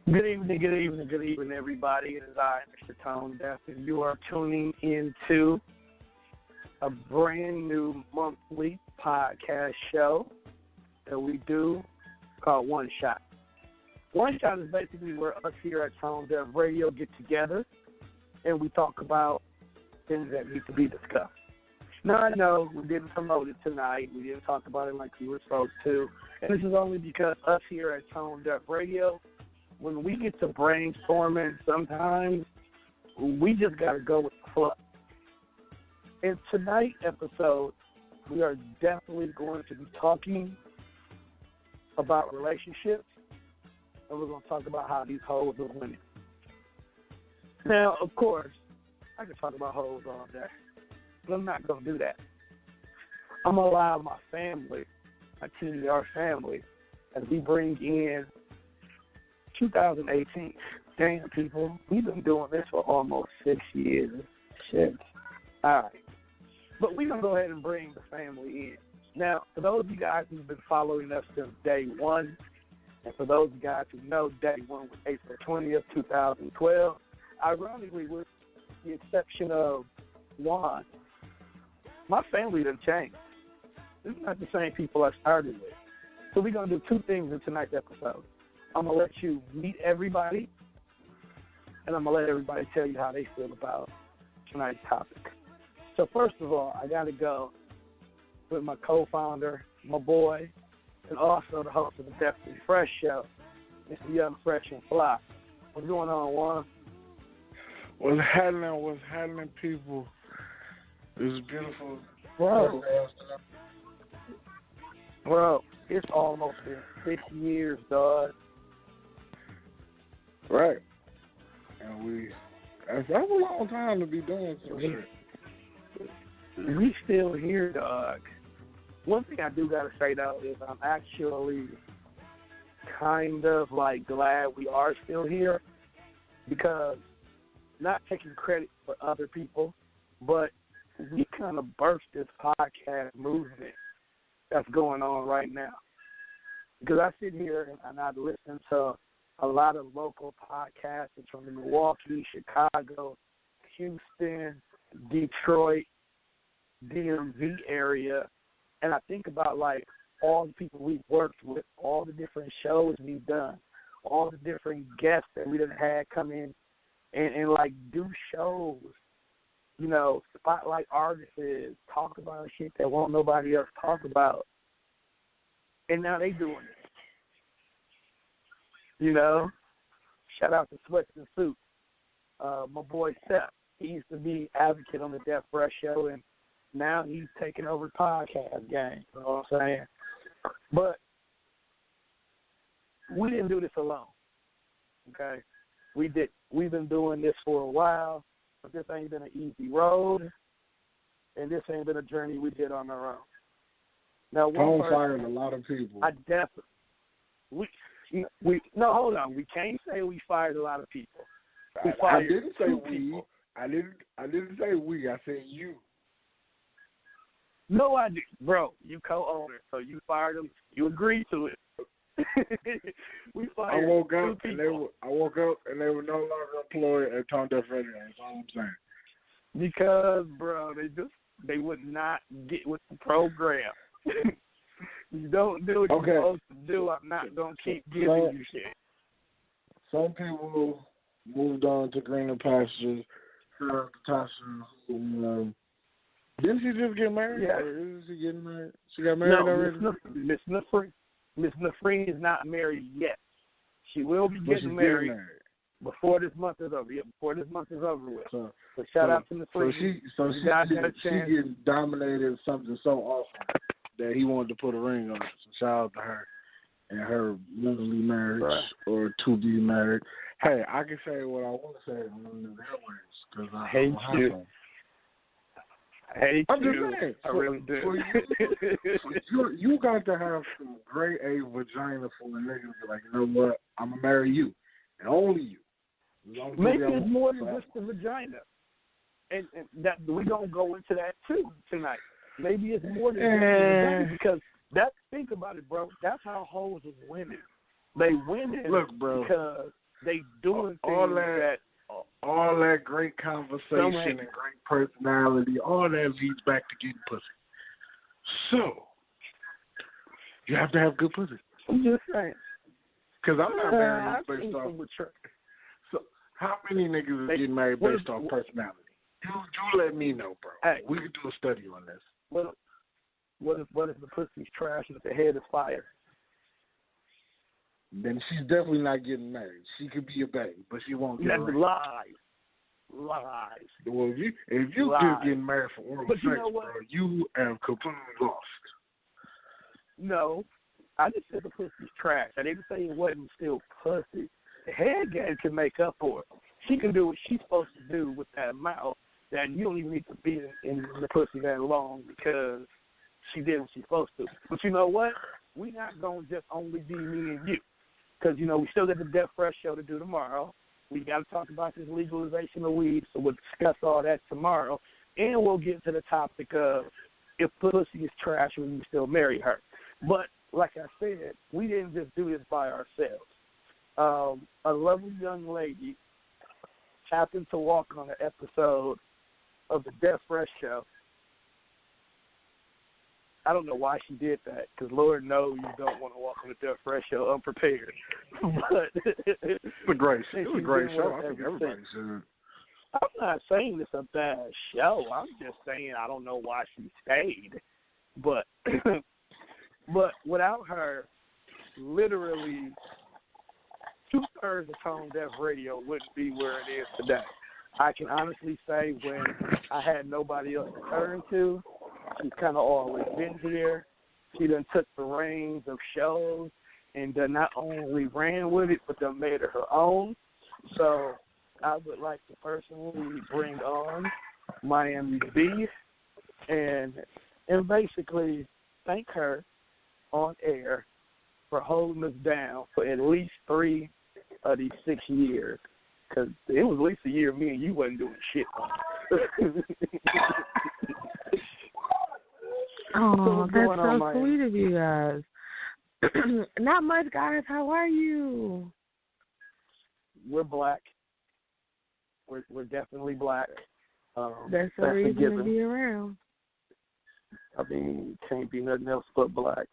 Good evening, good evening, good evening, everybody. It is I, Mr. Tone Deaf, and you are tuning into a brand new monthly podcast show that we do called One Shot. One Shot is basically where us here at Tone Deaf Radio get together and we talk about things that need to be discussed. Now, I know we didn't promote it tonight. We didn't talk about it like we were supposed to. And this is only because us here at Tone Deaf Radio, when we get to brainstorming, sometimes we just got to go with the flow. In tonight's episode, we are definitely going to be talking about relationships, and we're going to talk about how these hoes are winning. Now, of course, I can talk about hoes all day, but I'm not going to do that. I'm going to allow my family, my TDR family, as we bring in 2018. Damn, people, we've been doing this for almost 6 years. Shit. All right. But we're going to go ahead and bring the family in. Now, for those of you guys who've been following us since day one, and for those of you guys who know, day one was April 20th, 2012, ironically, with the exception of Juan, my family done changed. This is not the same people I started with. So we're going to do two things in tonight's episode. I'm going to let you meet everybody, and I'm going to let everybody tell you how they feel about tonight's topic. So first of all, I got to go with my co-founder, my boy, and also the host of the Definitely Fresh Show, Mr. Young, Fresh, and Fly. What's going on, Juan? What's happening, people? It's beautiful. Bro, it's almost been 6 years, dog. Right. And that's a long time to be doing some shit. We still here, dog. One thing I do got to say, though, is I'm actually kind of, glad we are still here because not taking credit for other people, but we kind of birthed this podcast movement that's going on right now. Because I sit here and I listen to a lot of local podcasts from Milwaukee, Chicago, Houston, Detroit, DMV area, and I think about, all the people we've worked with, all the different shows we've done, all the different guests that we done had come in and do shows, spotlight artists, talk about shit that won't nobody else talk about. And now they doing it. Shout out to Sweats and Suits. My boy Seth, he used to be advocate on the Deaf Fresh Show, and now he's taking over podcast game. You know what I'm saying? But we didn't do this alone. Okay, we've been doing this for a while, but this ain't been an easy road, and this ain't been a journey we did on our own. Now, Tone fired a lot of people. I definitely no, hold on. We can't say we fired a lot of people. I didn't say we. I didn't say we. I said you. No, I didn't, bro. You co-owner, so you fired them. You agreed to it. We fired. I woke up and they were no longer employed at Tone Deaf Radio. That's all I'm saying. Because, bro, they would not get with the program. You don't do what you're supposed to do. I'm not going to keep giving you shit. Some people moved on to greener pastures. Tasha, didn't she just get married? Yeah. Or is she getting married? She got married already? Miss Nafreen is not married yet. She will be getting married before this month is over. Yeah, before this month is over with. So shout out to Nafreen. So she getting dominated something so awesome that he wanted to put a ring on it. So shout out to her and her newly married or to be married. Hey, I can say what I want to say on the airways because I hate you. I hate I'm you. Just saying, I really do. You got to have some grade A vagina full of niggas be like, you know what? I'm going to marry you. And only you. Maybe it's more than just the vagina. And that we're going to go into that, too, tonight. Maybe it's more than just the vagina because think about it, bro. That's how hoes is winning. They winning Look, bro, because they doing all things all that great conversation and great personality, all that leads back to getting pussy. So, you have to have good pussy. I'm just saying. Because I'm not married based off. So, how many niggas is getting married based off personality? You let me know, bro. Hey, we could do a study on this. What if the pussy's trash and if the head is fire? Then she's definitely not getting married. She could be a babe, but she won't get married. Lies. Well, if you just getting married for oral sex, bro, you have completely lost. No, I just said the pussy's trash. I didn't say it wasn't still pussy. The head game can make up for it. She can do what she's supposed to do with that mouth that you don't even need to be in the pussy that long because she did what she's supposed to. But you know what? We're not going to just only be me and you. Because, you know, we still got the Death Fresh show to do tomorrow. We got to talk about this legalization of weed, so we'll discuss all that tomorrow. And we'll get to the topic of if pussy is trash, will you still marry her? But, like I said, we didn't just do this by ourselves. A lovely young lady happened to walk on an episode of the Death Fresh show. I don't know why she did that, because Lord knows you don't want to walk on the Death Fresh show unprepared. But it was a great show. I think everybody should. I'm not saying it's a bad show. I'm just saying I don't know why she stayed. But without her, literally 2/3 of Tone Deaf Radio wouldn't be where it is today. I can honestly say when I had nobody else to turn to, she's kind of always been here. She done took the reins of shows and done not only ran with it, but done made it her own. So I would like to personally bring on Miami B and basically thank her on air for holding us down for at least 3 of these 6 years. Because it was at least a year me and you wasn't doing shit. Oh, that's so sweet of you guys. Not much, guys. How are you? We're black. We're definitely black. That's the reason to be around. I mean, can't be nothing else but black.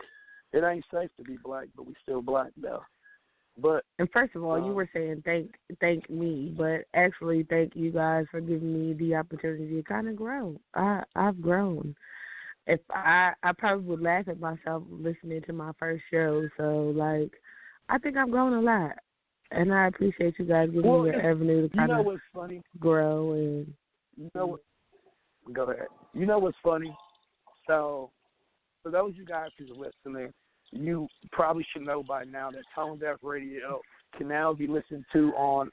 It ain't safe to be black, but we still black though. And first of all, you were saying thank me, but actually thank you guys for giving me the opportunity to kind of grow. I've grown. If I probably would laugh at myself listening to my first show, so like I think I've grown a lot, and I appreciate you guys giving me an avenue to kind of grow and. Go ahead. You know what's funny? So for those of you guys who's listening, you probably should know by now that Tone Deaf Radio can now be listened to on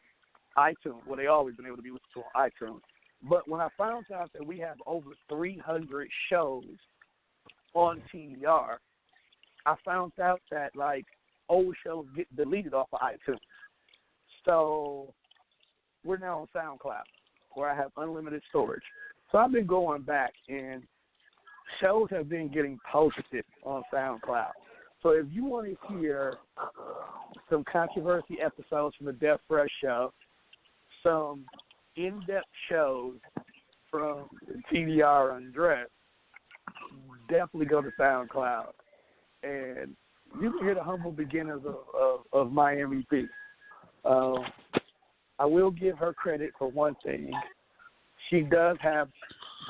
iTunes. Well, they always been able to be listened to on iTunes. But when I found out that we have over 300 shows on TDR, I found out that, like, old shows get deleted off of iTunes. So we're now on SoundCloud, where I have unlimited storage. So I've been going back, and shows have been getting posted on SoundCloud. So if you want to hear some controversy episodes from the Death Fresh show, some in-depth shows from TDR Undressed, definitely go to SoundCloud. And you can hear the humble beginnings of Miami B. I will give her credit for one thing. She does have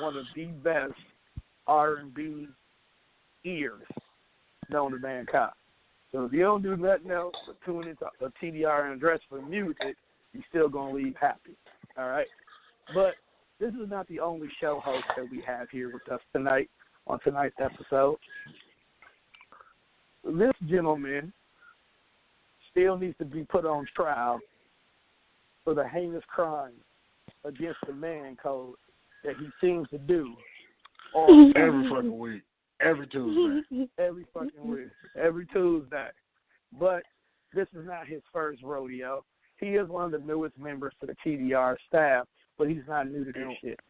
one of the best R&B ears known to mankind. So if you don't do nothing else but tune into a TDR and dress for music, you're still going to leave happy. All right? But this is not the only show host that we have here with us tonight on tonight's episode. This gentleman still needs to be put on trial for the heinous crime against the man code that he seems to do every fucking week. Every Tuesday. Every fucking week. Every Tuesday. But this is not his first rodeo. He is one of the newest members to the TDR staff, but he's not new to this shit.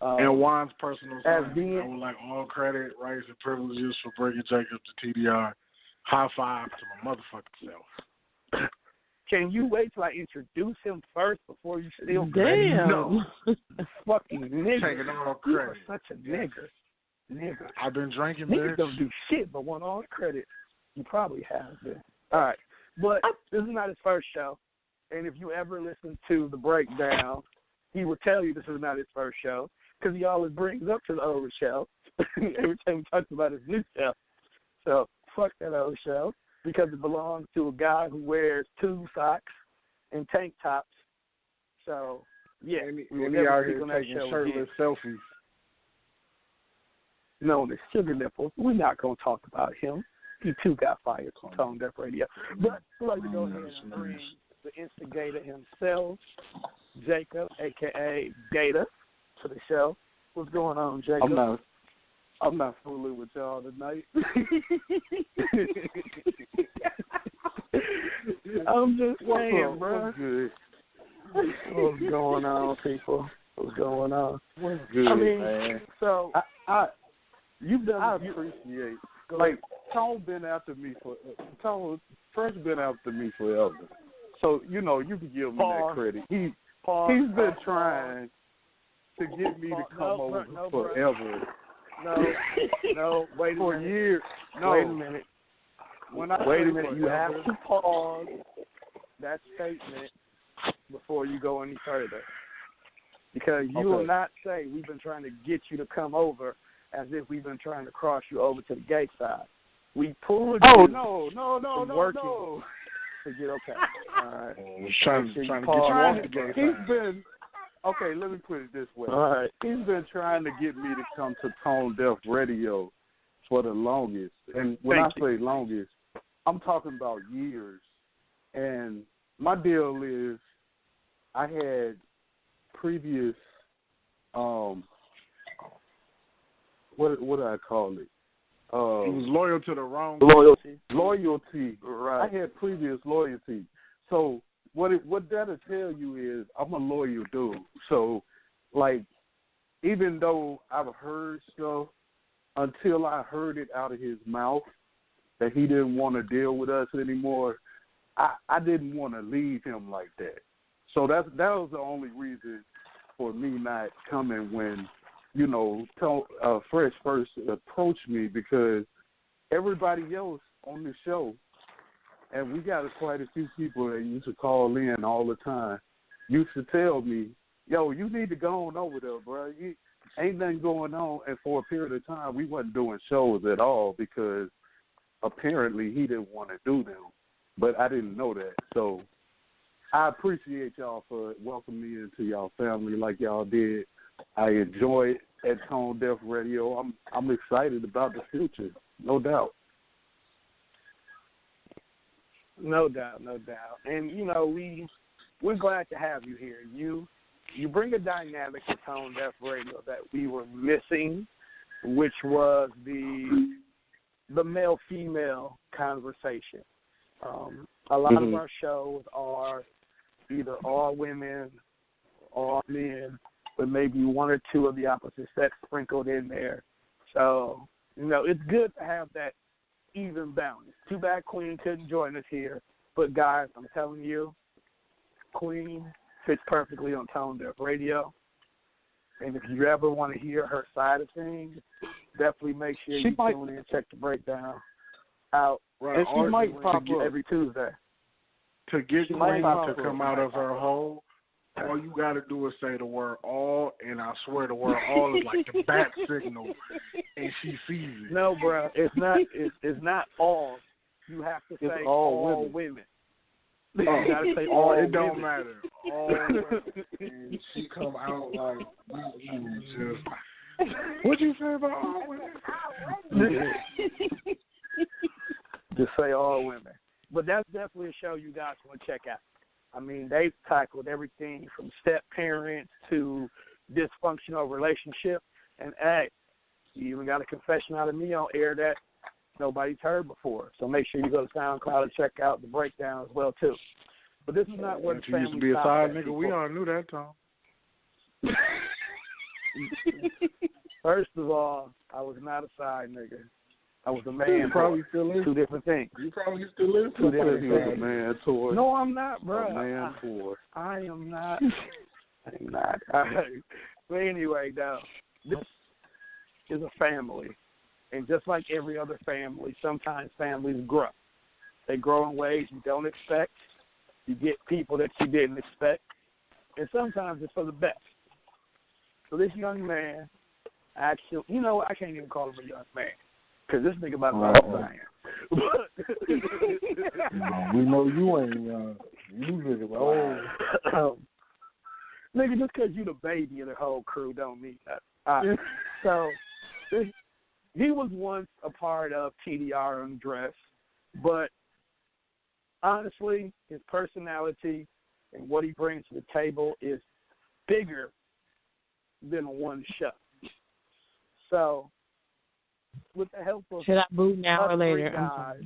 And Juan's personal son, I would like all credit, rights, and privileges for bringing Jacob to TDR. High five to my motherfucking self. Can you wait till I introduce him first before you steal credit? No. Fucking nigger. Taking all You credit. are such a nigger. Nigger. I've been drinking, Niggas bitch. don't do shit but want all the credit. You probably have been. All right. But this is not his first show. And if you ever listen to the breakdown, he will tell you this is not his first show because he always brings up to the old show every time he talks about his new show. So fuck that old show because it belongs to a guy who wears tube socks and tank tops. So, yeah. And we will he never out speak here on that taking show shirtless again. selfies. Known as Sugar Nipples. We're not going to talk about him. He, too, got fired from Tone Deaf Radio. But we'd like to go ahead and bring the instigator himself, Jacob, a.k.a. Gator, to the show. What's going on, Jacob? I'm not fooling with y'all tonight. I'm just saying, bro. What's good? What's going on, people? What's going on? What's good, I mean, man? so I you've appreciate. Like Tone been after me Tone first been after me forever. So you know you can give me that credit. He's been trying to get me to come over forever. No, wait a for minute. years. No, Wait a minute. Wait a minute. You have forever, to pause that statement before you go any further. Because you will not say we've been trying to get you to come over as if we've been trying to cross you over to the gay side. We pulled you no, to get okay. All right. He's trying to get you off the gay He's side. been okay. Let me put it this way. All right. He's been trying to get me to come to Tone Deaf Radio for the longest, and when I say longest, I'm talking about years. And my deal is, I had previous, what do I call it? He was loyal to the wrong Loyalty. Right. I had previous loyalty. So what that'll tell you is I'm a loyal dude. So, like, even though I've heard stuff, until I heard it out of his mouth that he didn't want to deal with us anymore, I didn't want to leave him like that. So that was the only reason for me not coming when, you know, Fresh first approached me, because everybody else on the show, and we got quite a few people that used to call in all the time, used to tell me, yo, you need to go on over there, bro. Ain't nothing going on. And for a period of time, we wasn't doing shows at all because apparently he didn't want to do them. But I didn't know that. So I appreciate y'all for welcoming me into y'all family like y'all did. I enjoy it at Tone Deaf Radio. I'm excited about the future, no doubt. No doubt. And, you know, we're glad to have you here. You bring a dynamic to Tone Deaf Radio that we were missing, which was the male-female conversation. A lot of our shows are either all women, all men, but maybe one or two of the opposite sex sprinkled in there. So, you know, it's good to have that even balance. Too bad Queen couldn't join us here. But, guys, I'm telling you, Queen fits perfectly on Tone Deaf Radio. And if you ever want to hear her side of things, definitely make sure you tune in and check the breakdown out. Right. And she might pop up every Tuesday. To get Queen to come out of her hole, all you got to do is say the word all, and I swear the word all is like the bat signal, and she sees it. No, bro, it's not all. You have to say all women. You got to say all it women. don't matter. All women. And she come out like, just, what'd you say about all women? Just say all women. But that's definitely a show you guys want to check out. I mean, they've tackled everything from step parents to dysfunctional relationship. And, hey, you even got a confession out of me on air that nobody's heard before. So make sure you go to SoundCloud and check out the breakdown as well, too. But this is not where the family used to be a side nigga, people. we all knew that, Tom. First of all, I was not a side nigga. I was a man. You probably still is. Two different things. You probably still is. Two different He was a man toy. No, I'm not, bro. A man toy. I am not. I'm not. But anyway, though, this is a family. And just like every other family, sometimes families grow. They grow in ways you don't expect. You get people that you didn't expect. And sometimes it's for the best. So this young man, actually, you know, I can't even call him a young man. Because this nigga about to be lying. We know you ain't young. You nigga old. Nigga, just because you the baby of the whole crew don't mean that. So he was once a part of TDR Undressed, but honestly, his personality and what he brings to the table is bigger than one show. So, with the help of should I boot now or later? Guys,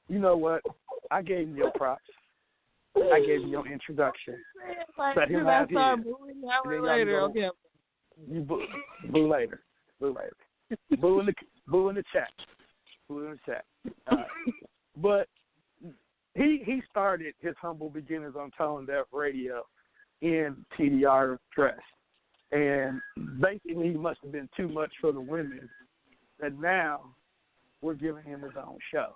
you know what? I gave him your props. I gave him your introduction. Let him have his. Booing now or later? Okay. You boo later. Boo later. boo in the chat. Boo in the chat. But he started his humble beginnings on Tone Deaf Radio in TDR Dress. And basically he must have been too much for the women that now we're giving him his own show.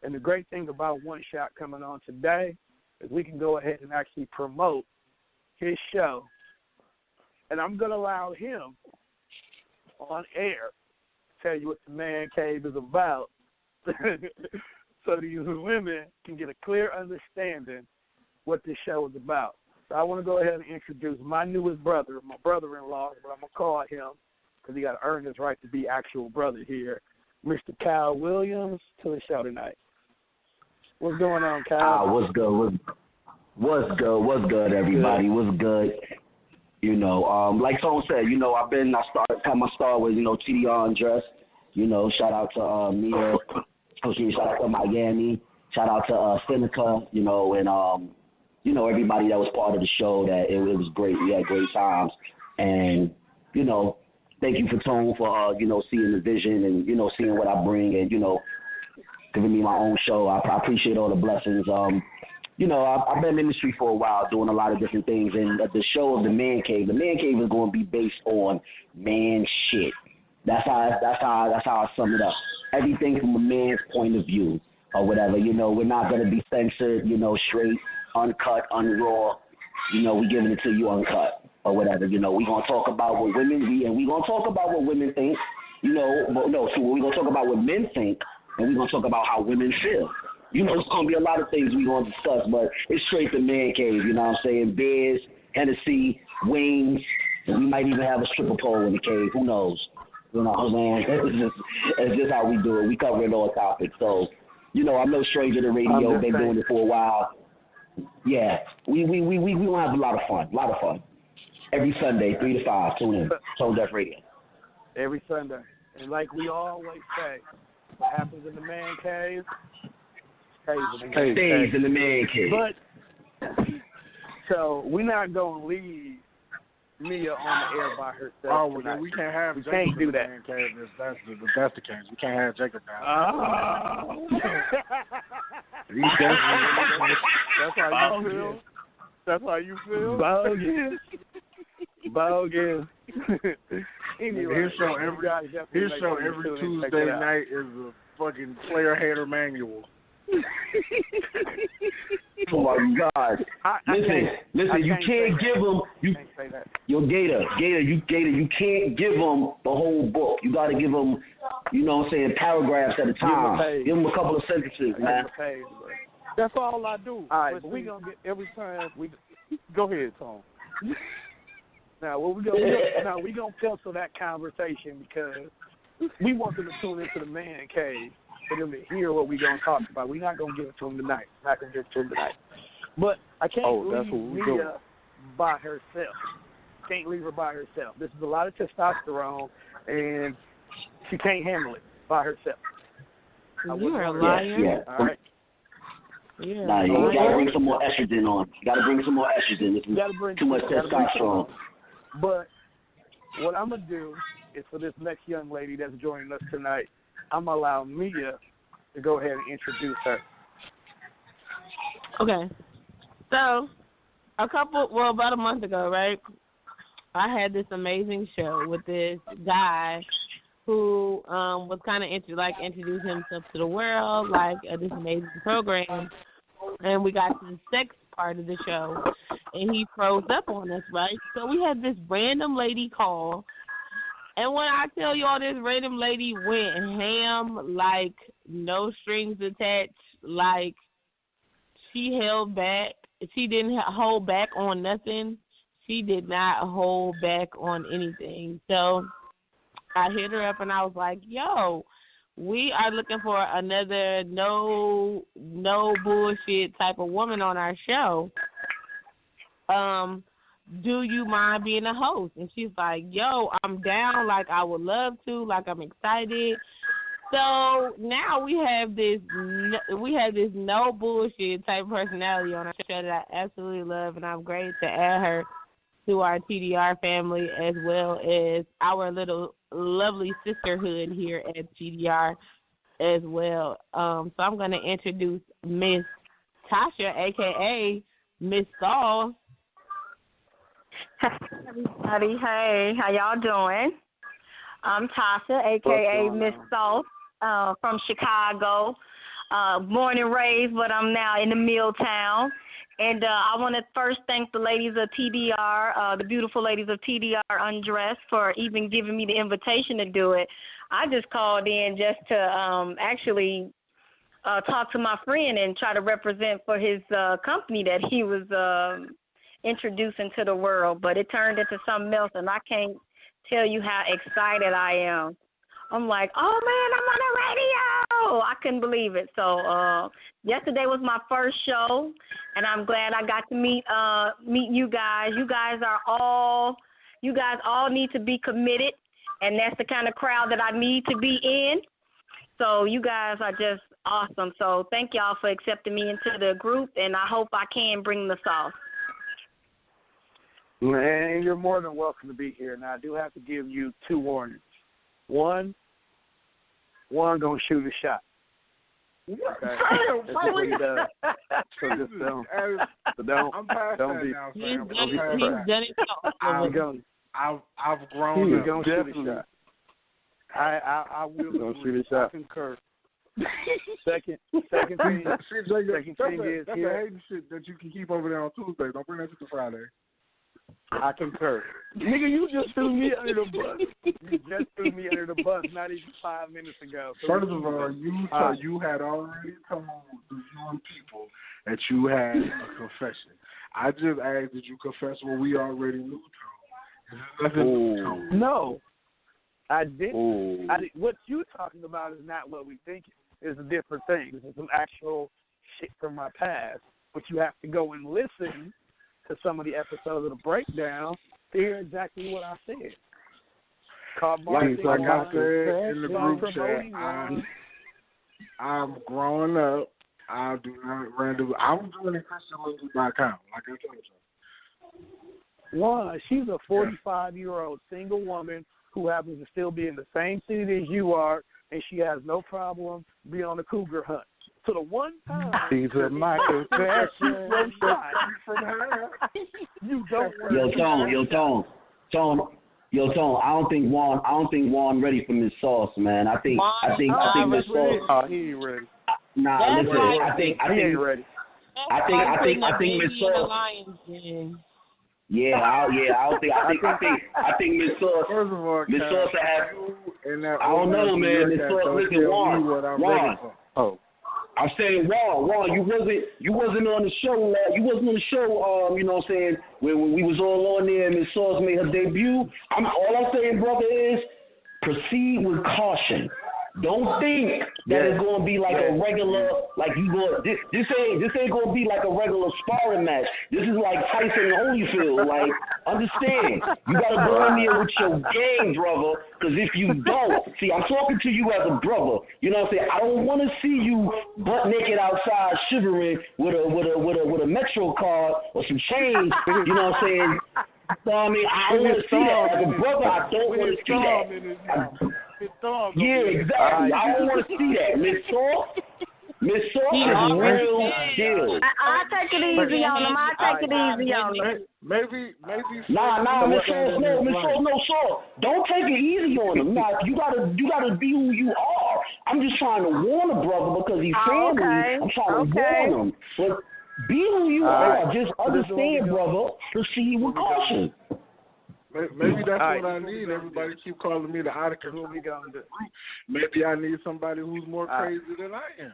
And the great thing about One Shot coming on today is we can go ahead and actually promote his show. And I'm going to allow him on air to tell you what the Man Cave is about so these women can get a clear understanding what this show is about. So I want to go ahead and introduce my newest brother, my brother-in-law, but I'm going to call him because he got to earn his right to be actual brother here, Mr. Kyle Williams, to the show tonight. What's going on, Kyle? What's good? What's good, everybody? What's good? You know, like someone said, you know, got my start with, you know, TDR Undressed. You know, shout out to Mia. Shout out to Miami. Shout out to Seneca, you know, and, you know, everybody that was part of the show. That it was great. We had great times. And, you know, thank you for Tone for, you know, seeing the vision and, you know, seeing what I bring and, you know, giving me my own show. I appreciate all the blessings. You know, I've been in the industry for a while doing a lot of different things. And the show of the Man Cave is going to be based on man shit. That's how I sum it up. Everything from a man's point of view or whatever. You know, we're not going to be censored, you know, straight, uncut, unraw. You know, we giving it to you uncut or whatever. You know, we're going to talk about what women we're going to talk about what women think. You know, but no, so we're going to talk about what men think, and we're going to talk about how women feel. You know, there's going to be a lot of things we're going to discuss, but it's straight to Man Cave, you know what I'm saying? Beers, Hennessy, wings, and we might even have a stripper pole in the cave. Who knows? You know what I'm saying? It's just how we do it. We cover it all topics. So, you know, I'm no stranger to radio. Been doing it for a while. Yeah, we going to have a lot of fun. Every Sunday, 3 to 5, tune in. Tone Deaf Radio. Every Sunday. And like we always say, what happens in the Man Cave stays in the Man Cave. But, so we're not going to leave Mia on the air by herself tonight. We can't have Jacob can't do in the that. Man Cave if that's the case. We can't have Jacob now. Oh. That's how you feel? That's how you feel? Bogus. Anyway, his show every Tuesday night is a fucking player hater manual. Oh my God! Listen! You can't give them. Gator. You can't give them the whole book. You got to give them, you know what I'm saying, paragraphs at a time. Give them a couple of sentences, man. That's all I do. All right, but we gonna get every time we go ahead, Tom. Now, we gonna pencil that conversation because we want them to tune into the Man Cave for them to hear what we're gonna talk about. We're not gonna give it to them tonight. But I can't leave Mia by herself. Can't leave her by herself. This is a lot of testosterone, and she can't handle it by herself. You are a liar. Yeah. All right. Yeah. Nah, you gotta bring some more estrogen on. You gotta bring some more estrogen. It's too much testosterone. But what I'm gonna do is for this next young lady that's joining us tonight. I'm going to allow Mia to go ahead and introduce her. Okay. So, about a month ago, right, I had this amazing show with this guy who was kind of introducing himself to the world, this amazing program. And we got to the sex part of the show, and he froze up on us, right? So we had this random lady call, and when I tell y'all this random lady went ham, no strings attached, she held back. She didn't hold back on nothing. She did not hold back on anything. So I hit her up, and I was like, yo, we are looking for another no bullshit type of woman on our show. Do you mind being a host? And she's like, yo, I'm down. I would love to. I'm excited. So now we have this no bullshit type of personality on our show that I absolutely love, and I'm great to add her to our TDR family as well as our little lovely sisterhood here at TDR as well. So I'm going to introduce Miss Tasha, a.k.a. Miss Saul. Hey, everybody. Hey, how y'all doing? I'm Tasha, a.k.a. Miss Saul, from Chicago. Born and raised, but I'm now in the Milltown. And I want to first thank the ladies of TDR, the beautiful ladies of TDR Undressed, for even giving me the invitation to do it. I just called in just to actually talk to my friend and try to represent for his company that he was introducing to the world. But it turned into something else, and I can't tell you how excited I am. I'm like, oh, man, I'm on the radio. I couldn't believe it. So yesterday was my first show, and I'm glad I got to meet you guys. You guys all need to be committed, and that's the kind of crowd that I need to be in. So you guys are just awesome. So thank y'all for accepting me into the group, and I hope I can bring the sauce. And you're more than welcome to be here. Now, I do have to give you two warnings. One gonna shoot a shot. Okay, that's what he does. So just don't I'm past don't that be. now, He's Sam. done it. I've grown He's up. gonna shoot a shot. I will. Gonna shoot a shot. I concur. Second thing is that's here. a hating shit that you can keep over there on Tuesday. Don't bring that shit to Friday. I concur. Nigga, you just threw me under the bus. You just threw me under the bus not even 5 minutes ago. So first of all, you had already told the young people that you had a confession. I just asked, did you confess what we already knew, Tom? No, I didn't. Ooh. What you talking about is not what we think. It's a different thing. This is some actual shit from my past, but you have to go and listen to some of the episodes of the breakdown to hear exactly what I said. Like I said in the group chat, I'm growing up. I do not randomly. I'm doing ChristianLinguist.com, like I told you. One, she's a 45-year-old single woman who happens to still be in the same city as you are, and she has no problem being on the cougar hunt. So the one time he's a Michael Jackson. You don't. Tone. I don't think Juan ready for Miss Sauce, man. I think Miss Sauce. Oh, he ain't ready. Nah, listen. I think he ain't ready. I think Miss Sauce. Yeah, I think Miss Sauce. First of all, Miss Sauce have. I don't know, man. Miss Sauce, listen, Juan. Oh. I'm saying, Juan, you wasn't on the show. You wasn't on the show. You know what I'm saying? When we was all on there and Miss Sauce made her debut. All I'm saying, brother, is proceed with caution. Don't think that it's gonna be like a regular, like you go. This ain't gonna be like a regular sparring match. This is like Tyson and Holyfield. Like, understand? You gotta go in there with your game, brother. Because if you don't, see, I'm talking to you as a brother. You know what I'm saying? I don't want to see you butt naked outside shivering with a Metro card or some change. You know what I'm saying? So, I mean, I don't want to see that. As a brother, I don't want to see that. Yeah, exactly. I don't want to see that. Miss Sauce is real deal. I'll take it easy on them. I'll take it easy on them. Maybe. Nah, Miss Sauce, no, Sauce. Don't take it easy on him. Nah, you gotta be who you are. I'm just trying to warn a brother because he's family. Okay. I'm trying to warn him. But be who you are. Just understand, brother. Proceed with caution. Maybe that's what I need. Everybody keep calling me the Attica. Who we gonna do? Maybe I need somebody who's more crazy than I am.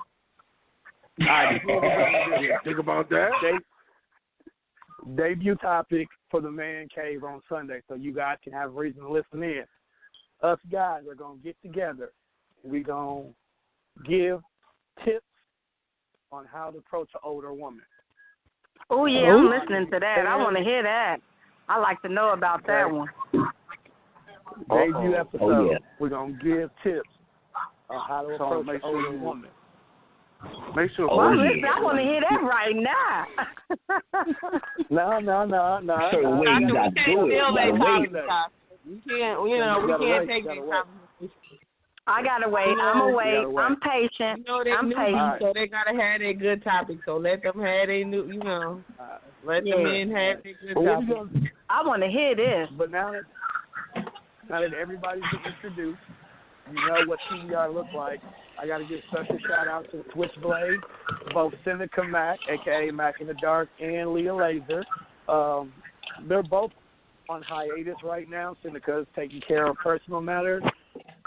Think about that. Debut topic for the Man Cave on Sunday, so you guys can have a reason to listen in. Us guys are gonna get together. We're gonna give tips on how to approach an older woman. Oh yeah, I'm listening to that. I want to hear that. I like to know about that one. Debut episode. We're gonna give tips on how to approach an older woman. Make sure. Listen, I want to hear that right now. No. Certain way you got to do it. We can't take that conversation. I gotta wait. I'm gonna wait. I'm patient. I'm patient. So they gotta have their good topic. So let them have their new. Let them in have their good topic. I want to hear this. But now that everybody's been introduced, you know what TDR looks like. I got to give special shout out to the Switchblade, both Seneca Mac, a.k.a. Mac in the Dark, and Leah Laser. They're both on hiatus right now. Seneca is taking care of personal matters.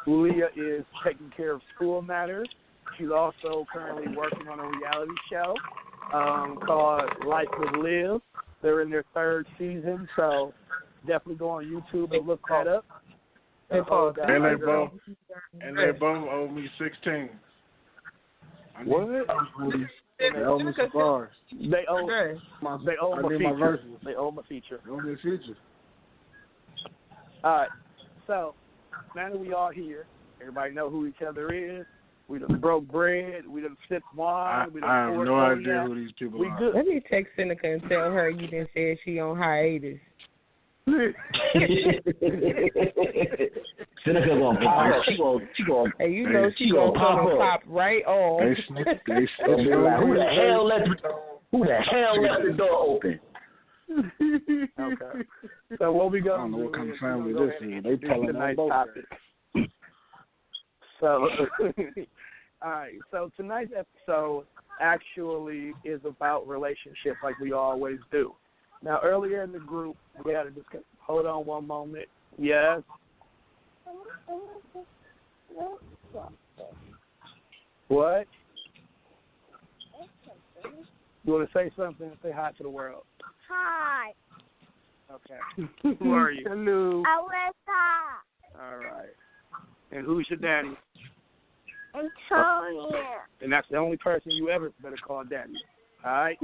Leah is taking care of school matters. She's also currently working on a reality show called Life with Liv. They're in their 3rd season, so definitely go on YouTube and look that up. And they both owe me 16. What? They owe me some bars. They owe my verses. They owe my feature. They owe me a feature. All right. So now that we all here, everybody know who each other is. We done broke bread. We done sipped wine. I have no idea who these people are. Good. Let me text Seneca and tell her you didn't say she on hiatus. Seneca gonna pop up. She gonna. Hey, you know she gonna pop right on. They who the hell left the door open? Okay. So what we got? I don't know what kind of family this is. They telling tonight's topic. So, all right. So tonight's episode actually is about relationships, like we always do. Now, earlier in the group, we had a discussion. Hold on one moment. Yes. What? You want to say something? Say hi to the world. Hi. Okay. Who are you? Hello. Alyssa. All right. And who's your daddy? Antonia. And that's the only person you ever better call daddy. All right?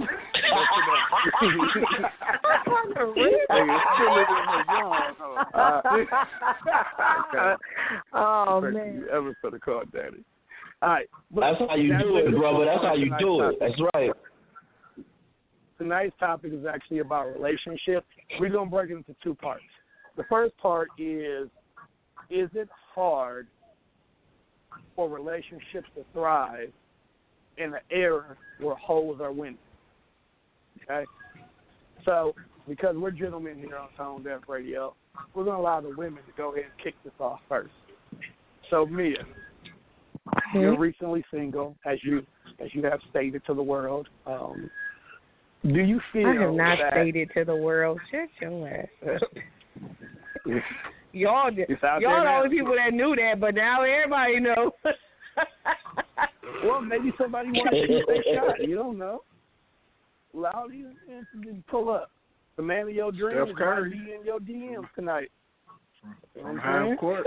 Oh, man. You ever better call daddy. All right. That's how you do it, brother. That's how you do it. That's right. Tonight's topic is actually about relationships. We're going to break it into 2 parts. The first part is it hard for relationships to thrive in an era where hoes are winning? Okay? So, because we're gentlemen here on Tone Deaf Radio, we're going to allow the women to go ahead and kick this off first. So, Mia, you're recently single, as you have stated to the world. Do you feel I have not that stated to the world, shut your ass up. Y'all the only people that knew that, but now everybody knows. Well, maybe somebody wants to shoot their shot. You don't know. Allow these men to pull up. The man of your dreams might be in your DMs tonight. From half court.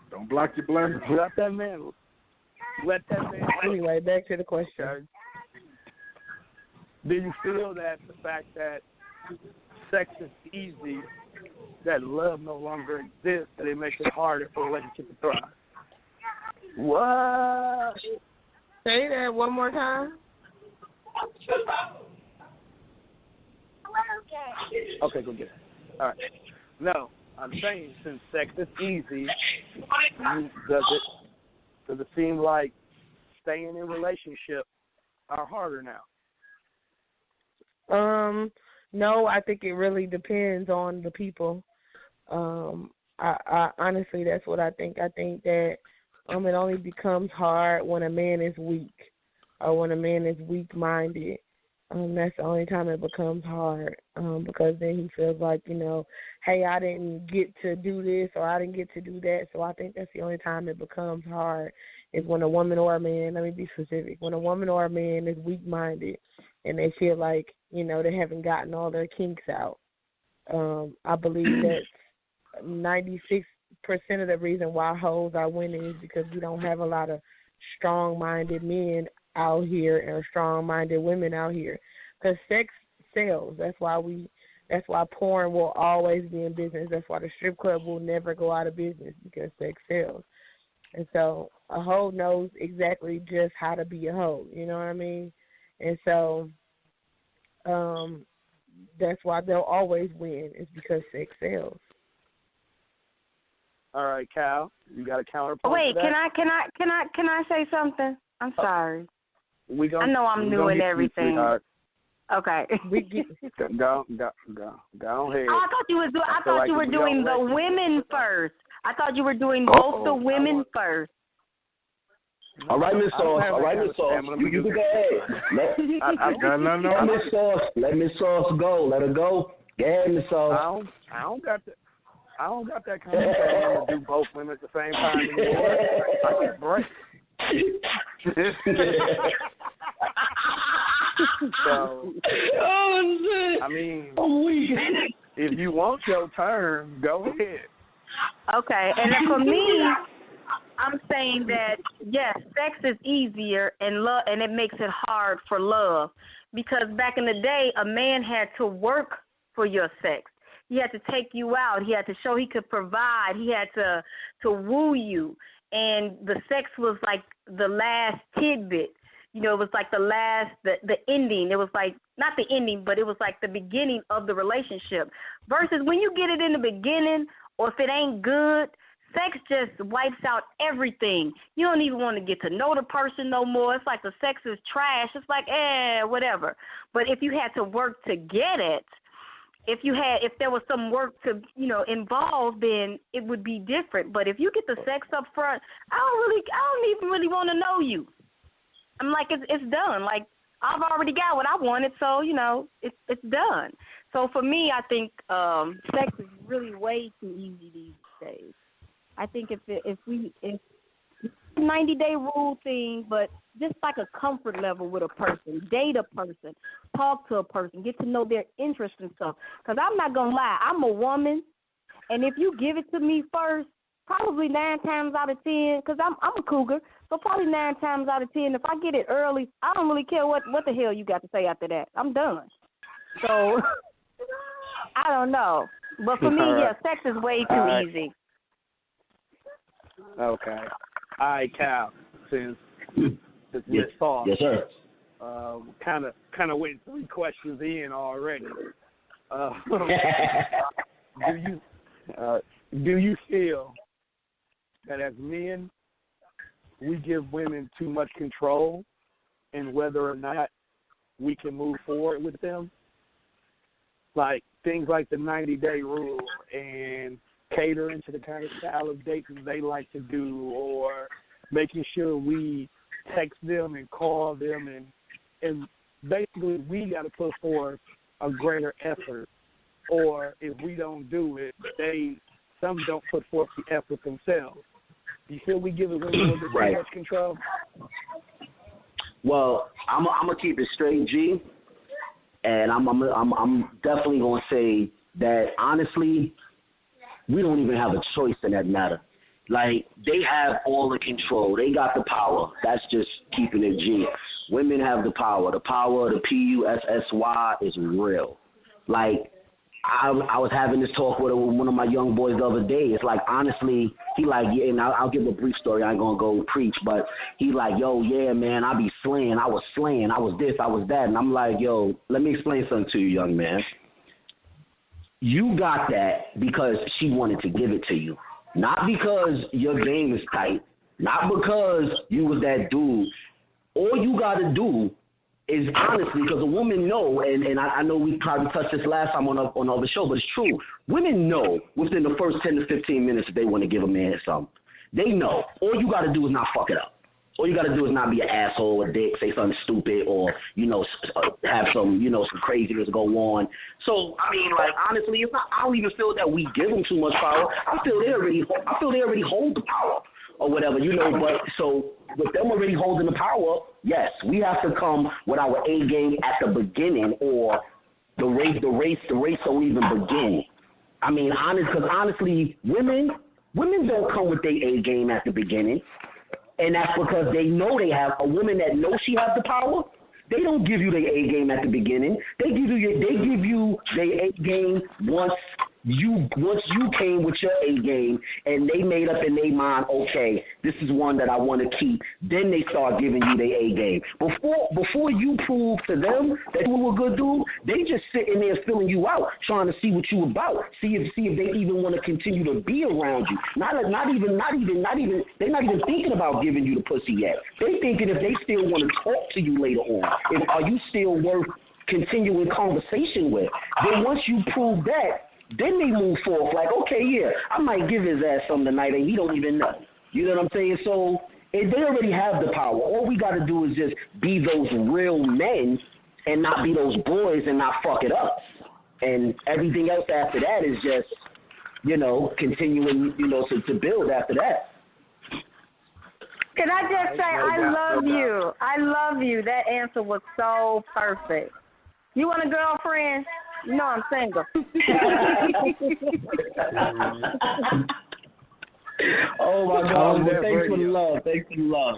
Don't block your blessings. Let that man. Anyway, back to the question. Do you feel that the fact that sex is easy, that love no longer exists, that it makes it harder for a relationship to thrive? What? Say that one more time. Okay, go get it. All right. No, I'm saying since sex is easy, does it seem like staying in relationships are harder now? No, I think it really depends on the people. I honestly, that's what I think. I think that it only becomes hard when a man is weak or when a man is weak-minded. That's the only time it becomes hard because then he feels like, hey, I didn't get to do this or I didn't get to do that. So I think that's the only time it becomes hard is when a woman or a man, let me be specific, when a woman or a man is weak-minded and they feel like, they haven't gotten all their kinks out. I believe that's 96% of the reason why hoes are winning is because we don't have a lot of strong-minded men out here and strong-minded women out here. Because sex sells. That's why porn will always be in business. That's why the strip club will never go out of business because sex sells. And so a hoe knows exactly just how to be a hoe. You know what I mean? And so that's why they'll always win. It's because sex sells. All right, Cal, you got a counterpoint? Wait, to that? can I say something? I'm sorry. I know I'm new in everything. You, okay. Go ahead. Oh, I thought you were doing the women first. I thought you were doing both the women first. All right, Miss Sauce. You can go ahead. Let Miss Sauce go. Let her go. Go ahead, Miss Sauce. I don't got that kind of thing to do both women at the same time anymore. I get break. So, I mean, if you want your turn, go ahead. Okay, and then for me, I'm saying that yes, sex is easier and it makes it hard for love because back in the day, a man had to work for your sex. He had to take you out. He had to show he could provide. He had to woo you. And the sex was like the last tidbit. It was like the ending. It was like, not the ending, but it was like the beginning of the relationship. Versus when you get it in the beginning or if it ain't good, sex just wipes out everything. You don't even want to get to know the person no more. It's like the sex is trash. It's like, whatever. But if you had to work to get it, if there was some work to, involved, then it would be different. But if you get the sex up front, I don't even really want to know you. I'm like, it's done. Like, I've already got what I wanted, so, it's done. So for me, I think sex is really way too easy these days. I think if 90-day rule thing, but just like a comfort level with a person, date a person, talk to a person, get to know their interests and stuff. Because I'm not going to lie, I'm a woman, and if you give it to me first, probably 9 times out of 10, because I'm a cougar, so probably 9 times out of 10, if I get it early, I don't really care what the hell you got to say after that. I'm done. So, I don't know. But for me, yeah, sex is way too easy. Okay. All right, Cal, since Miss Sauce, yes, sir. Kind of went 3 questions in already. Do you feel that as men we give women too much control in whether or not we can move forward with them? Like things like the 90-day rule and catering to the kind of style of dates they like to do, or making sure we text them and call them, and basically we got to put forth a greater effort. Or if we don't do it, some don't put forth the effort themselves. Do you feel we give it a little bit too much control? Well, I'm gonna keep it straight, G, and I'm definitely gonna say that honestly, we don't even have a choice in that matter. Like, they have all the control. They got the power. That's just keeping it G. Women have the power. The power of the PUSSY is real. Like, I was having this talk with one of my young boys the other day. It's like, honestly, he like, yeah, and I'll give a brief story. I ain't going to go preach, but he like, yo, yeah, man, I be slaying. I was slaying. I was this, I was that. And I'm like, yo, let me explain something to you, young man. you got that because she wanted to give it to you. Not because your game is tight. Not because you was that dude. All you got to do is honestly, because a woman know, and I know we probably touched this last time on the show, but it's true. Women know within the first 10 to 15 minutes if they want to give a man something. They know. All you got to do is not fuck it up. All you got to do is not be an asshole or dick, say something stupid, or, have some, some craziness go on. So, I mean, like, honestly, it's not, I don't even feel that we give them too much power. I feel they already hold the power or whatever, but so with them already holding the power, yes, we have to come with our A game at the beginning, or the race don't even begin. I mean, because honestly, women don't come with their A game at the beginning. And that's because they know they have a woman that knows she has the power. They don't give you their A game at the beginning. They give you their A game once you came with your A game and they made up in their mind, okay, this is one that I want to keep. Then they start giving you their A game. Before you prove to them that you were a good dude, they just sitting there filling you out, trying to see what you about. See if they even want to continue to be around you. Not even. They're not even thinking about giving you the pussy yet. They thinking if they still want to talk to you later on. Are you still worth continuing conversation with? Then once you prove that, then they move forth like, okay, yeah, I might give his ass something tonight and he don't even know. You know what I'm saying? So they already have the power. All we got to do is just be those real men and not be those boys and not fuck it up. And everything else after that is just, continuing, to build after that. Can I just say, I love you. I love you. That answer was so perfect. You want a girlfriend? No, I'm single. Oh, my God. Thanks for the love. Thanks for the love.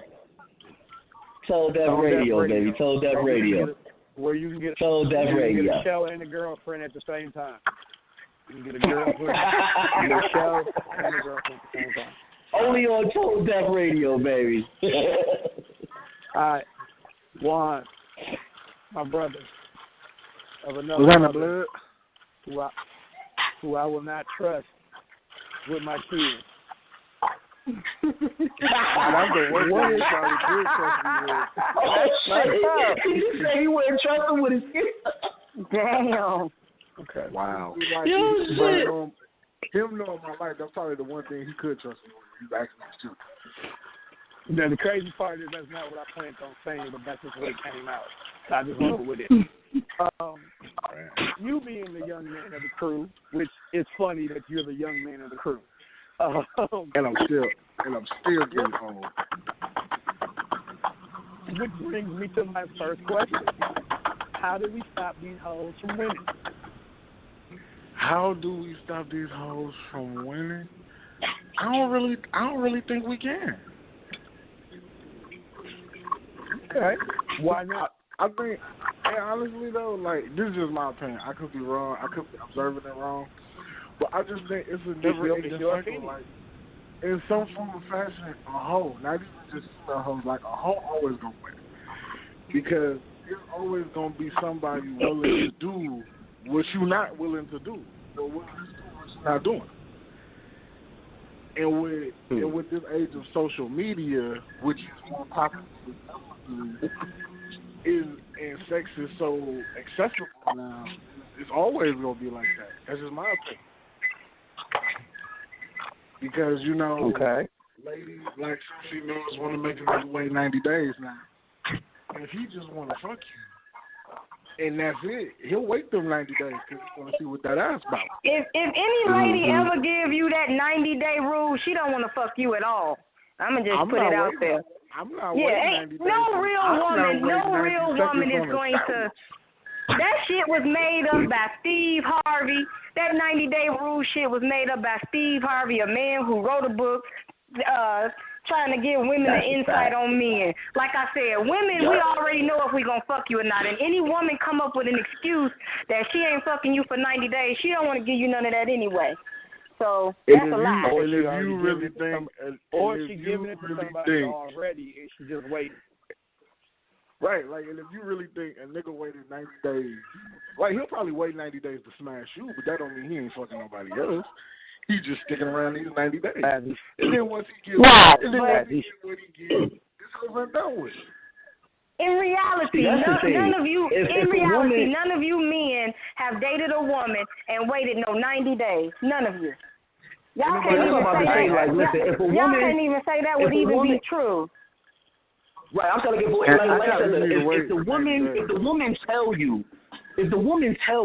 Tone Deaf Radio, baby. Tone Deaf Radio. Where you can get Radio. A show and a girlfriend at the same time. You can get a girlfriend, you get a show, and a girlfriend at the same time. Only on Tone Deaf Radio, baby. All right. Juan, my brother. Of another blood? Who I will not trust with my kids. That's the worst thing he probably did trust me with. He said he wouldn't trust him with his kids. Damn. Okay. Wow. Him knowing my life, that's probably the one thing he could trust me with. He's actually his children. Now, the crazy part is that's not what I planned on saying, but that's just what it came out. So I just went with it. You being the young man of the crew, which is funny that you're the young man of the crew. And I'm still getting old. Which brings me to my first question. How do we stop these hoes from winning? How do we stop these hoes from winning? I don't really think we can. Okay. Why not? I think, honestly though, like, this is just my opinion. I could be wrong. I could be observing it wrong. But I just think it's a never-ending cycle. Like, in some form or fashion, a hoe, not even just a hoe, like a hoe always gonna win. Because there's always gonna be somebody willing to do what you're not willing to do, or willing to do what you're not doing. And with this age of social media, which is more popular and sex is so accessible now, it's always gonna be like that. That's just my opinion. Because ladies like some females want to make him wait 90 days now. And if he just want to fuck you, and that's it, he'll wait them 90 days because he want to see what that ass about. If any lady ever give you that 90-day rule, she don't want to fuck you at all. I'm gonna just put it out there. I'm not waiting 90 days. No real woman is going to. That shit was made up by Steve Harvey. That 90-day rule shit was made up by Steve Harvey, a man who wrote a book trying to give women an insight on men. Like I said, women, we already know if we going to fuck you or not. And any woman come up with an excuse that she ain't fucking you for 90 days, she don't want to give you none of that anyway. So that's a lie. Or if you really think, or she giving it to somebody already and she just waiting. Right, like, and if you really think a nigga waited 90 days, like, he'll probably wait 90 days to smash you, but that don't mean he ain't fucking nobody else. He's just sticking around these 90 days. And then once he gets what he gets, it's over and done with. In reality, none of you men have dated a woman and waited no 90 days. None of you. Y'all can't even say that. Y'all can't even say that would even be true. Right, I'm trying to get if the woman tell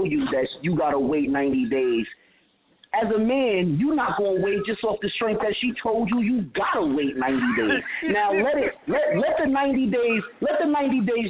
you that you gotta wait 90 days, as a man, you're not gonna wait just off the strength that she told you gotta wait 90 days. Now let the 90 days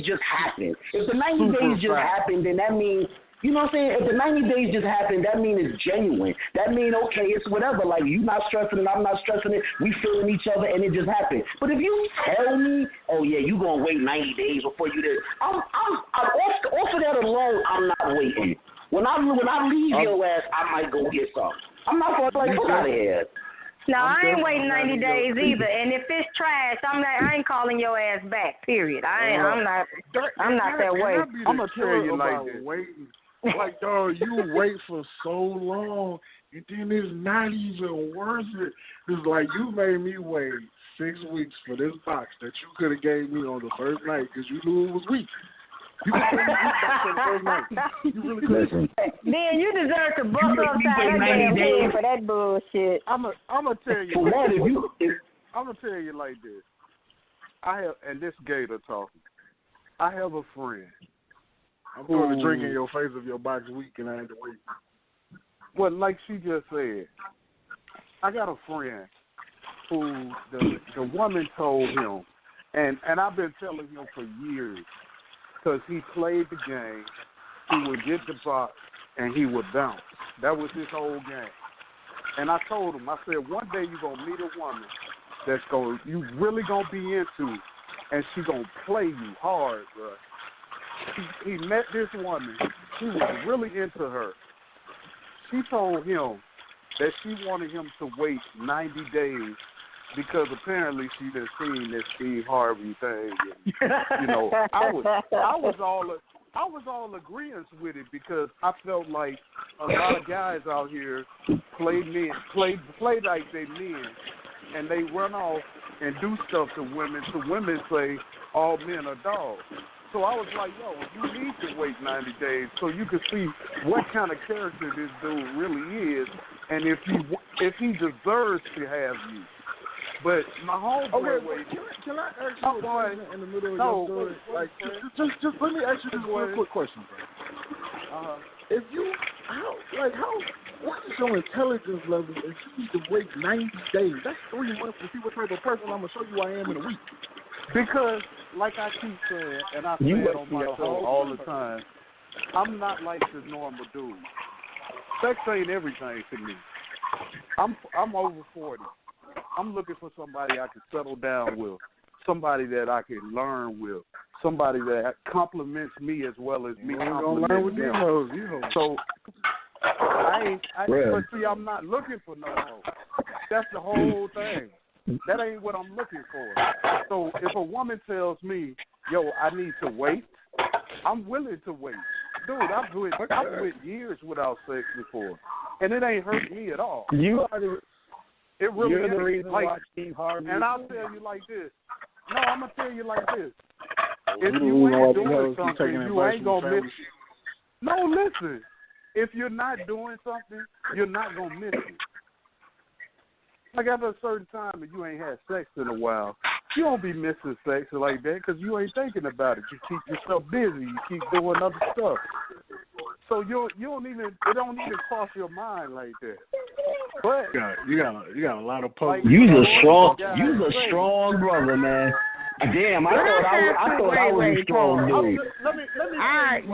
just happen. If the 90 days just happen, then that means, you know what I'm saying? If the 90 days just happen, that means it's genuine. That means, okay, it's whatever. Like, you not stressing it, I'm not stressing it. We feeling each other, and it just happened. But if you tell me, oh, yeah, you going to wait 90 days before you did, I'm off of that alone, I'm not waiting. When I leave your ass, I might go get some. I'm not going to fuck out of here. No, I ain't waiting 90 days either. And if it's trash, I ain't calling your ass back. Period. I'm not that way. I'm gonna tell you like waiting. Like, dog, you wait for so long, and then it's not even worth it. It's like you made me wait 6 weeks for this box that you could have gave me on the first night because you knew it was weak. You could have gave me this box on the first night. You really could. Then you deserve to bust upside that damn head for that bullshit. I'm gonna tell you. I'm gonna tell you like this. And this Gator talking. I have a friend. I'm going to drink in your face if your box weak and I had to wait. Well, like she just said, I got a friend who the woman told him, and I've been telling him for years, because he played the game, he would get the box, and he would bounce. That was his whole game. And I told him, I said, one day you're going to meet a woman that's you really going to be into, and she going to play you hard, bro. He met this woman. She was really into her. She told him that she wanted him to wait 90 days because apparently she done seen this Steve Harvey thing. And, you know, I was all agreeing with it because I felt like a lot of guys out here play like they men, and they run off and do stuff to women. So women say all men are dogs. So I was like, yo, you need to wait 90 days so you can see what kind of character this dude really is, and if he deserves to have you. But my homeboy, can I ask you a question in the middle of your story? Like, just let me ask you this one quick question, bro. If you, what is your intelligence level if you need to wait 90 days? That's 3 months to see what type of person I'm gonna show you I am in a week. Because, like I keep saying, and I say it on my show all the time, I'm not like the normal dude. Sex ain't everything to me. I'm over 40. I'm looking for somebody I can settle down with, somebody that I can learn with, somebody that compliments me as well as me complimenting them. So, but see, I'm not looking for no hoe. That's the whole thing. That ain't what I'm looking for. So if a woman tells me, yo, I need to wait, I'm willing to wait. Dude, I've went years without sex before, and it ain't hurt me at all. It really is. The reason like, why Steve Harvey. And I'll tell you like this. No, I'm going to tell you like this. If you ain't doing something, you ain't going to miss it. No, listen. If you're not doing something, you're not going to miss it. Like after a certain time and you ain't had sex in a while, you don't be missing sex like that because you ain't thinking about it. You keep yourself busy. You keep doing other stuff. So you don't even cross your mind like that. But you got a lot of posts. You's a strong brother, man. Damn, I thought I was a strong dude.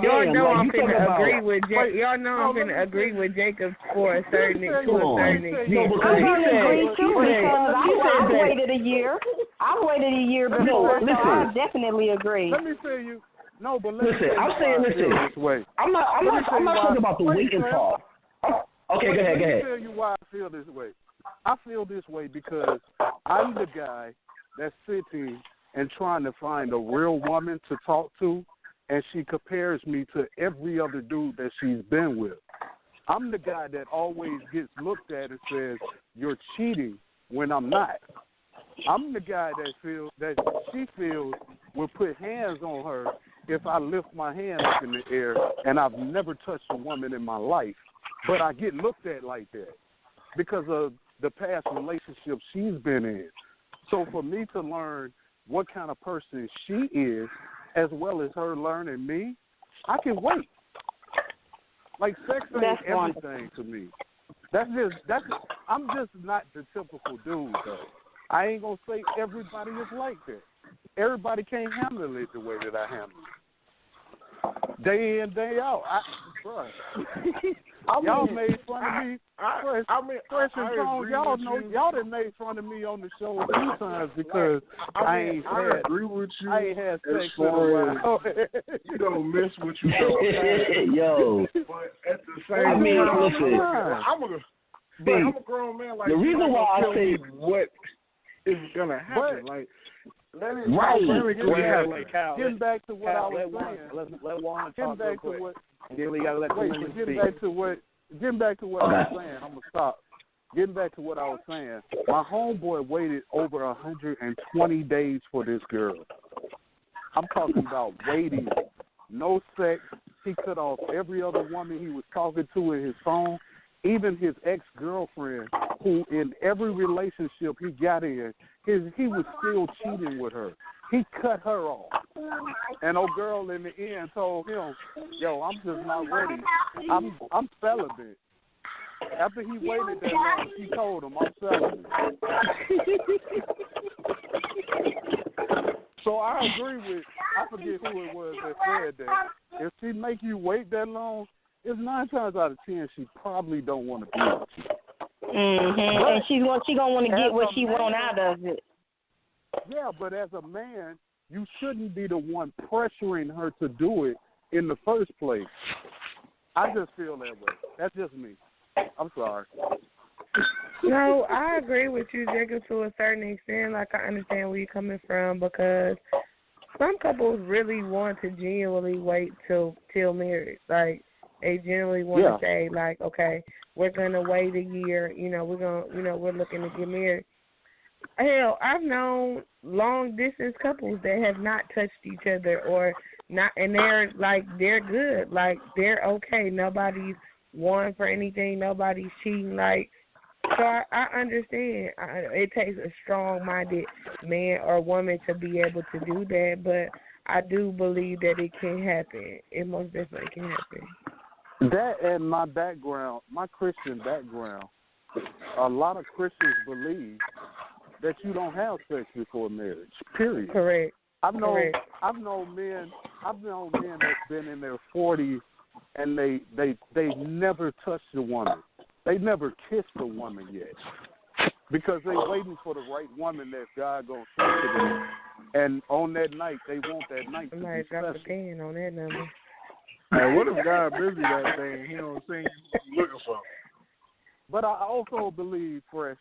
Y'all know I'm finna agree with Jacob for a certain extent. I'm gonna agree too because I've waited a year. I've waited a year before, so I definitely agree. Let me tell you. No, but listen. I'm saying this way. I'm not talking about the waiting part. Okay, go ahead. Let me tell you why I feel this way. I feel this way because I'm the guy that's sitting and trying to find a real woman to talk to, and she compares me to every other dude that she's been with. I'm the guy that always gets looked at and says, you're cheating, when I'm not. I'm the guy that she feels will put hands on her if I lift my hand up in the air, and I've never touched a woman in my life. But I get looked at like that because of the past relationship she's been in. So for me to learn what kind of person she is, as well as her learning me, I can wait. Like, sex ain't everything to me. I'm just not the typical dude, though. I ain't gonna say everybody is like that. Everybody can't handle it the way that I handle it. Day in, day out. Y'all made fun of me. Fresh and Tone, y'all know, y'all done made fun of me on the show a few times because I ain't had sex in a while. You don't miss what you don't. Yo. But at the same time, listen. I'm a grown man. Like, the reason why I say what is gonna happen, right. Getting back to what I was saying. Let Juan talk real quick. Getting back to what I was saying, I'm gonna stop. Getting back to what I was saying, my homeboy waited over 120 days for this girl. I'm talking about waiting, no sex. He cut off every other woman he was talking to in his phone, even his ex-girlfriend, who in every relationship he got in, he was still cheating with her. He cut her off. And old girl in the end told him, yo, I'm just not ready. I'm celibate. After he waited that long, she told him, I'm celibate. So I agree with, I forget who it was that said that. If she make you wait that long, it's 9 times out of 10 she probably don't want to be with you. And she gonna want to get what she want out of it. Yeah, but as a man, you shouldn't be the one pressuring her to do it in the first place. I just feel that way. That's just me. I'm sorry. No, I agree with you, Jacob, to a certain extent. Like, I understand where you're coming from because some couples really want to genuinely wait till marriage. Like, they generally want to say, like, okay, we're gonna wait a year. We're looking to get married. Hell, I've known long distance couples that have not touched each other or not, and they're good, like they're okay. Nobody's won for anything. Nobody's cheating. Like, so I understand. It takes a strong-minded man or woman to be able to do that, but I do believe that it can happen. It most definitely can happen. That and my background, my Christian background, a lot of Christians believe that you don't have sex before marriage. Period. Correct. I've known men that's been in their 40s and they never touched a woman. They never kissed a woman yet because they're waiting for the right woman that God gonna send to them. And on that night, they want that night to be special. Drop a can on that number. Hey, what if God busy that day and he don't send you what you're looking for? But I also believe, Fresh,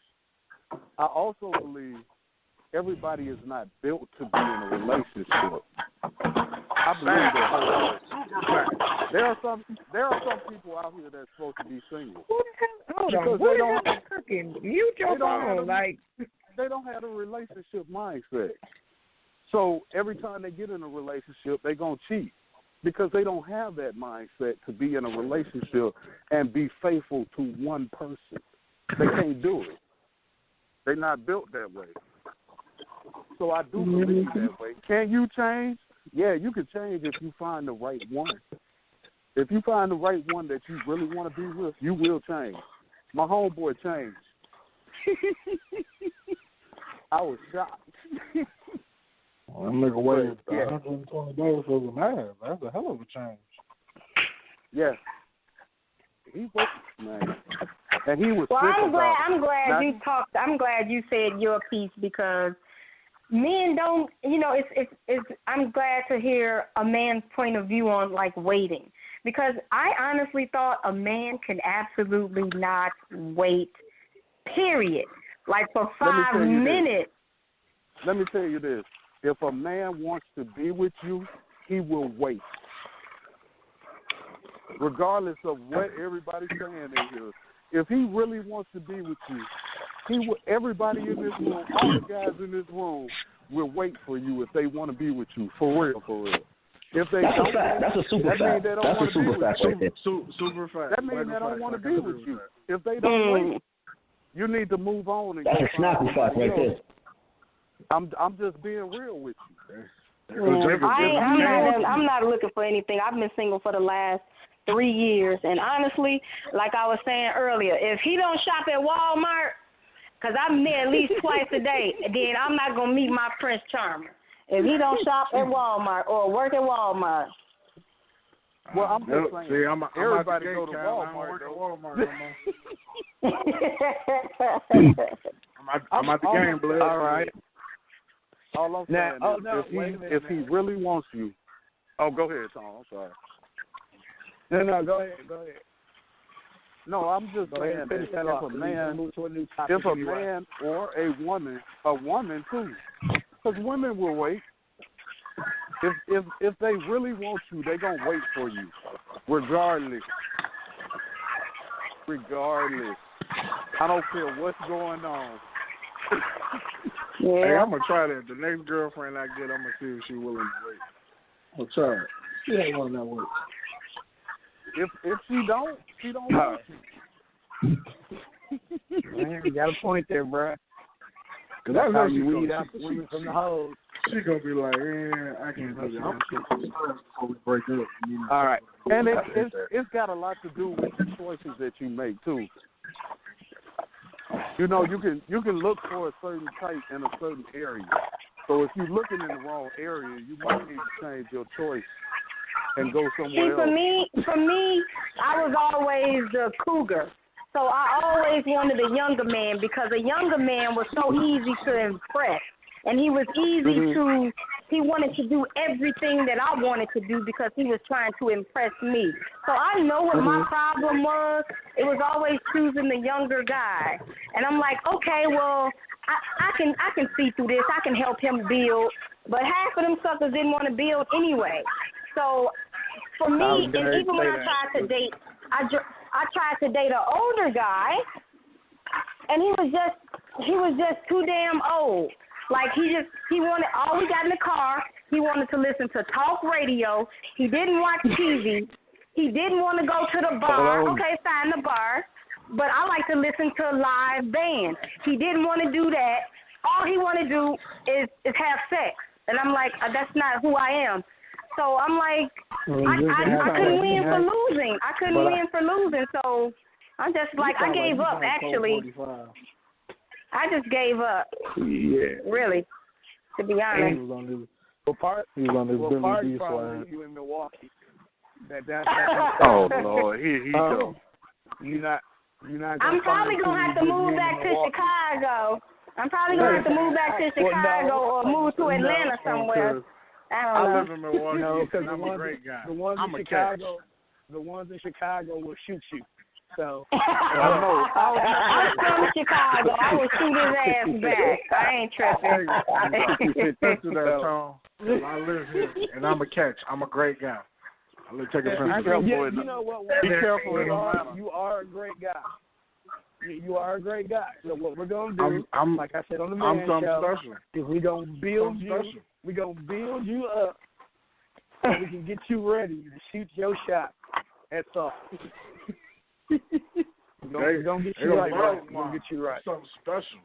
everybody is not built to be in a relationship. I believe that. There are some people out here that's supposed to be single. Hold on. What the hell is cooking? Mute your phone. They don't have a relationship mindset. So every time they get in a relationship, they're going to cheat because they don't have that mindset to be in a relationship and be faithful to one person. They can't do it. They're not built that way. So I do believe that way. Can you change? Yeah, you can change if you find the right one. If you find the right one that you really want to be with, you will change. My homeboy changed. I was shocked. Well, that nigga waited 120 days for the man. That's a hell of a change. Yeah. He was, man. And he was I'm glad you said your piece because men don't, I'm glad to hear a man's point of view on, like, waiting. Because I honestly thought a man can absolutely not wait, period. Like, for 5 minutes. Let me tell you this. If a man wants to be with you, he will wait. Regardless of what everybody's saying in here. If he really wants to be with you, he will, everybody in this room, all the guys in this room will wait for you if they want to be with you. For real, for real. If they That's don't, a fact. That's a super fact. That's a super fact right there. Super fact. That means they don't want to be with you. If they don't wait, you need to move on. And that's a snappy fact right there. I'm just being real with you. I'm not looking for anything. I've been single for the last 3 years, and honestly, like I was saying earlier, if he don't shop at Walmart, because I'm there at least twice a day, then I'm not gonna meet my Prince Charmer. If he don't shop at Walmart or work at Walmart. Well, I'm just saying. See, everybody go to Walmart. I'm at the game, blood. All right. All I'm saying is, if he really wants you. Oh, go ahead, Tom. I'm sorry. No, go ahead. No, I'm just saying that if a man or a woman too, because women will wait. If they really want you, they gonna wait for you, regardless. I don't care what's going on. Yeah. Hey, I'm gonna try that. The next girlfriend I get, I'm gonna see if she's willing to wait. I'm gonna try it. She ain't willing to wait. If she don't want you. Man, you got a point there, bro. Cause that's how you weed out the women from the hoes. She gonna be like, I can't do that. I'm before we break up. All right, and it's got a lot to do with the choices that you make too. You know, you can look for a certain type in a certain area. So if you're looking in the wrong area, you might need to change your choice and go somewhere else. For me, I was always the cougar. So I always wanted a younger man because a younger man was so easy to impress. And he was easy he wanted to do everything that I wanted to do because he was trying to impress me. So I know what my problem was. It was always choosing the younger guy. And I'm like, okay, well, I can see through this. I can help him build. But half of them suckers didn't want to build anyway. So for me, and even when I tried to date, I tried to date an older guy, and he was just too damn old. Like he wanted, all we got in the car, he wanted to listen to talk radio. He didn't watch TV. He didn't want to go to the bar. Okay, fine, the bar. But I like to listen to live band. He didn't want to do that. All he wanted to do is have sex. And I'm like, that's not who I am. So I'm like, I couldn't win for losing. So I'm just like, I gave up, actually. I just gave up. Yeah. Really, to be honest. He was on this probably swag. you in Milwaukee. Oh Lord, here he goes. You're not. I'm probably gonna have to move back to Chicago. Or move to Atlanta somewhere. I don't know. I live in Milwaukee. No, because I'm a great guy. The ones in Chicago will shoot you. So I'm from Chicago. I will shoot his ass back. I ain't tripping. I live here, and I'm a catch. I'm a great guy. I'm gonna take a picture. You know what? Be careful. You are a great guy. You are a great guy. So what we're gonna do, like I said on the Man Show, is we're gonna build you. We're gonna build you up so we can get you ready to shoot your shot at something. We're gonna get you right. We're gonna get you right. Something special.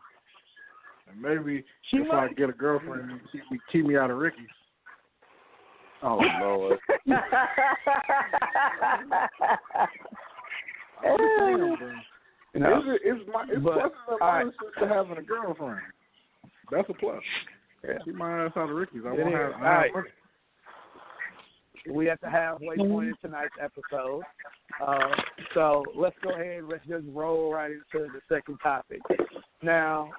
And maybe if I get a girlfriend, keep me out of Ricky's. Oh Lord. It's pluses and minuses to having a girlfriend. That's a plus. Yeah. Keep my ass out of Ricky's. I won't have money. We at the halfway point in tonight's episode. So let's go ahead. Let's just roll right into the second topic. Now,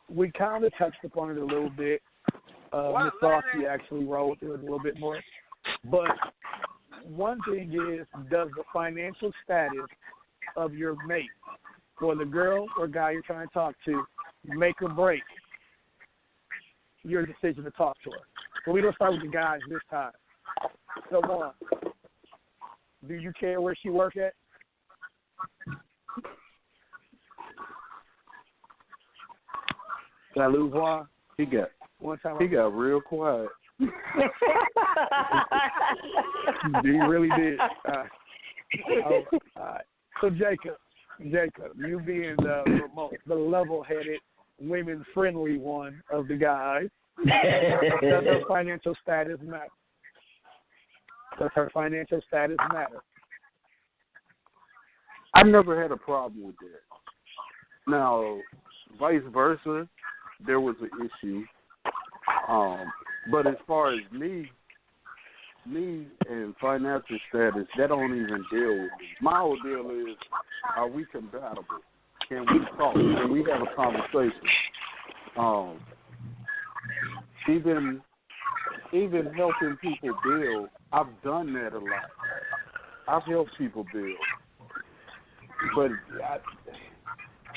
we kind of touched upon it a little bit. Ms. Saucy actually rolled through it a little bit more. But one thing is, does the financial status of your mate, or the girl or guy you're trying to talk to, make or break your decision to talk to her. But we're going to start with the guys this time. So, Juan, do you care where she work at? Did I lose Juan? He got real quiet. He really did. All right. So, Jacob, you being the level-headed, women-friendly one of the guys, does her financial status matter? I've never had a problem with that. Now, vice versa, there was an issue. But as far as me and financial status, that don't even deal with me. My whole deal is, are we compatible? Can we talk? Can we have a conversation? Even helping people build, I've done that a lot. I've helped people build. But, I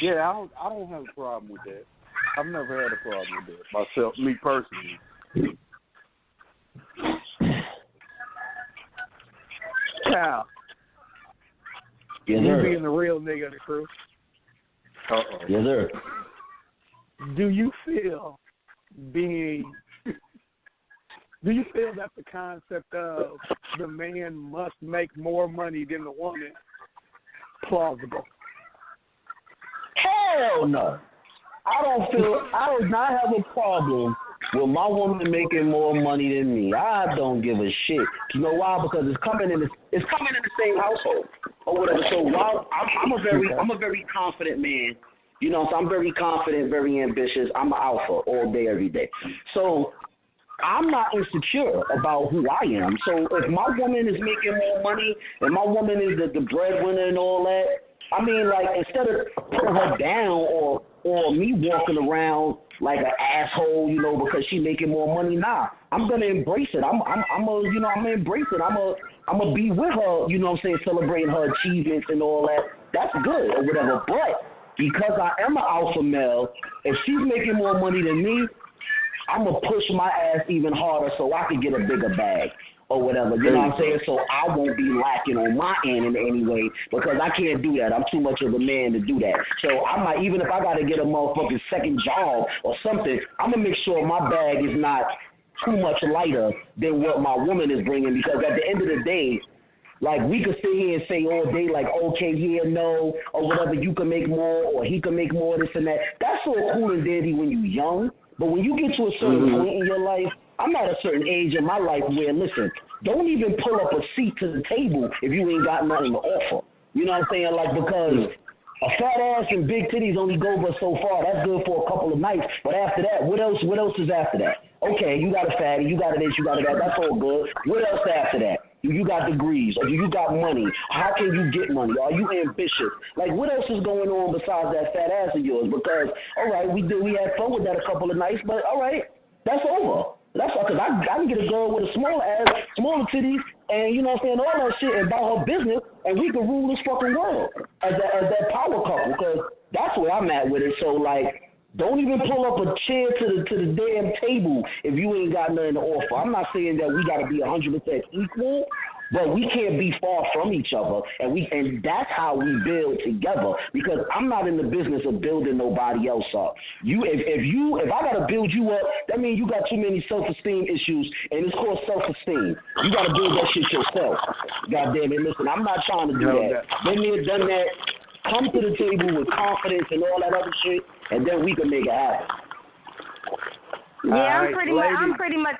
don't have a problem with that. I've never had a problem with that myself, me personally. Cal, yes, you sir. being the real nigga of the crew. Uh-oh. Yes, sir. Do you feel that the concept of the man must make more money than the woman plausible? Hell no. I do not have a problem with my woman making more money than me. I don't give a shit. You know why? Because it's coming in the same household or whatever. So while I'm a very confident man. You know, so I'm very confident, very ambitious. I'm an alpha all day, every day. So I'm not insecure about who I am. So if my woman is making more money and my woman is the breadwinner and all that, I mean, like, instead of putting her down or me walking around like an asshole, you know, because she making more money, nah, I'm gonna embrace it. I'm gonna embrace it. I'm gonna be with her, you know what I'm saying, celebrating her achievements and all that. That's good or whatever. But because I am an alpha male, if she's making more money than me, I'm going to push my ass even harder so I can get a bigger bag or whatever. You know what I'm saying? So I won't be lacking on my end in any way because I can't do that. I'm too much of a man to do that. So I might, even if I got to get a motherfucking second job or something, I'm going to make sure my bag is not too much lighter than what my woman is bringing, because at the end of the day, like, we could sit here and say all day, like, okay, yeah, no, or whatever, you can make more, or he can make more, this and that. That's so cool and dandy when you're young, but when you get to a certain point in your life, I'm at a certain age in my life where, listen, don't even pull up a seat to the table if you ain't got nothing to offer. You know what I'm saying? Like, because a fat ass and big titties only go but so far. That's good for a couple of nights, but after that, what else is after that? Okay, you got a fatty, you got a this, you got a that, that's all good. What else after that? You got degrees, or you got money. How can you get money? Are you ambitious? Like, what else is going on besides that fat ass of yours? Because, all right, we had fun with that a couple of nights, but all right, that's over. That's all, because I can get a girl with a small ass, smaller titties, and, you know what I'm saying, all that shit about her business, and we can rule this fucking world as that power couple, because that's where I'm at with it. So, like, don't even pull up a chair to the damn table if you ain't got nothing to offer. I'm not saying that we got to be 100% equal, but we can't be far from each other, and that's how we build together. Because I'm not in the business of building nobody else up. If I gotta build you up, that means you got too many self-esteem issues, and it's called self-esteem. You gotta build that shit yourself. God damn it! Listen, I'm not trying to do that. Been there, done that. Come to the table with confidence and all that other shit, and then we can make it happen. Yeah, I'm pretty much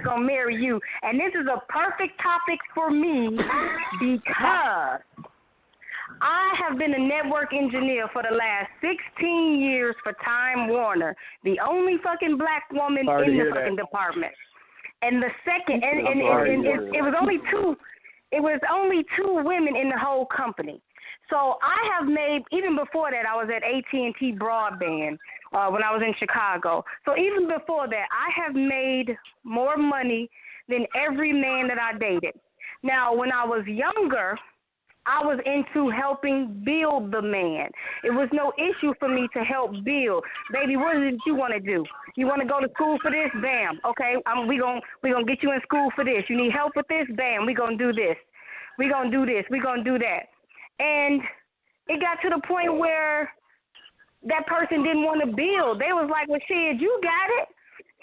gonna marry you, and this is a perfect topic for me because I have been a network engineer for the last 16 years for Time Warner, the only fucking black woman in the fucking department, and the second, and it was only two. It was only two women in the whole company. So I have made, even before that, I was at AT&T Broadband when I was in Chicago. So even before that, I have made more money than every man that I dated. Now, when I was younger, I was into helping build the man. It was no issue for me to help build. Baby, what is it you want to do? You want to go to school for this? Bam. Okay, we gonna get you in school for this. You need help with this? Bam. We gonna do this. We gonna do this. We gonna do that. And it got to the point where that person didn't want to build. They was like, well, shit, you got it.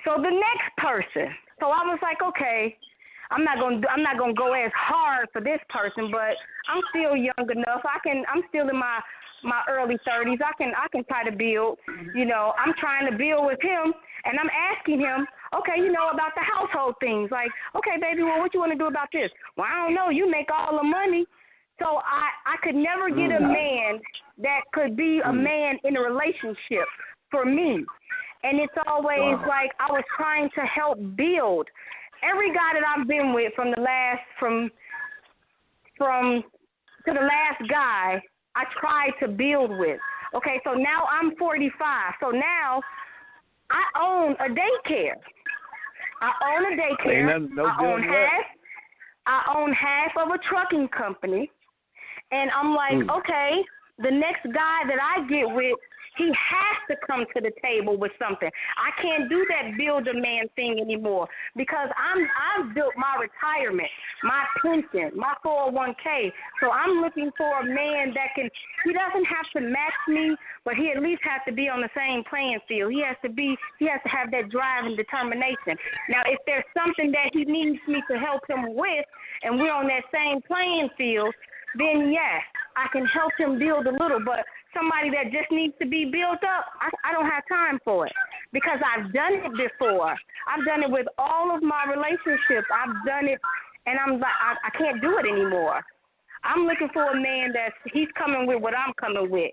So the next person. So I was like, okay, I'm not gonna go as hard for this person, but I'm still young enough. I'm still in my early 30s. I can try to build. You know, I'm trying to build with him, and I'm asking him, okay, you know, about the household things. Like, okay, baby, well, what you want to do about this? Well, I don't know. You make all the money. So I could never get a man that could be a man in a relationship for me. And it's always like I was trying to help build. Every guy that I've been with from the last guy, I tried to build with. Okay, so now I'm 45. So now I own a daycare. I own half of a trucking company. And I'm like, okay, the next guy that I get with, he has to come to the table with something. I can't do that build a man thing anymore because I've built my retirement, my pension, my 401k. So I'm looking for a man that he doesn't have to match me, but he at least has to be on the same playing field. He has to have that drive and determination. Now, if there's something that he needs me to help him with and we're on that same playing field, then yes, I can help him build a little, but somebody that just needs to be built up, I don't have time for it because I've done it before. I've done it with all of my relationships. I've done it, and I'm like, I can't do it anymore. I'm looking for a man he's coming with what I'm coming with.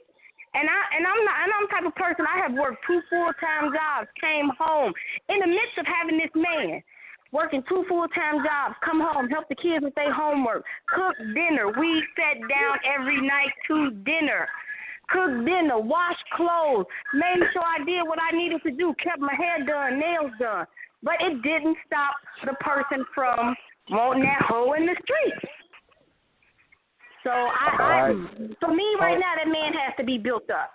And I'm the type of person, I have worked 2 full-time jobs, came home in the midst of having this man. Working 2 full-time jobs, come home, help the kids with their homework, cook dinner. We sat down every night to dinner, cooked dinner, washed clothes, made sure I did what I needed to do, kept my hair done, nails done. But it didn't stop the person from wanting that hoe in the street. So for me right now, that man has to be built up.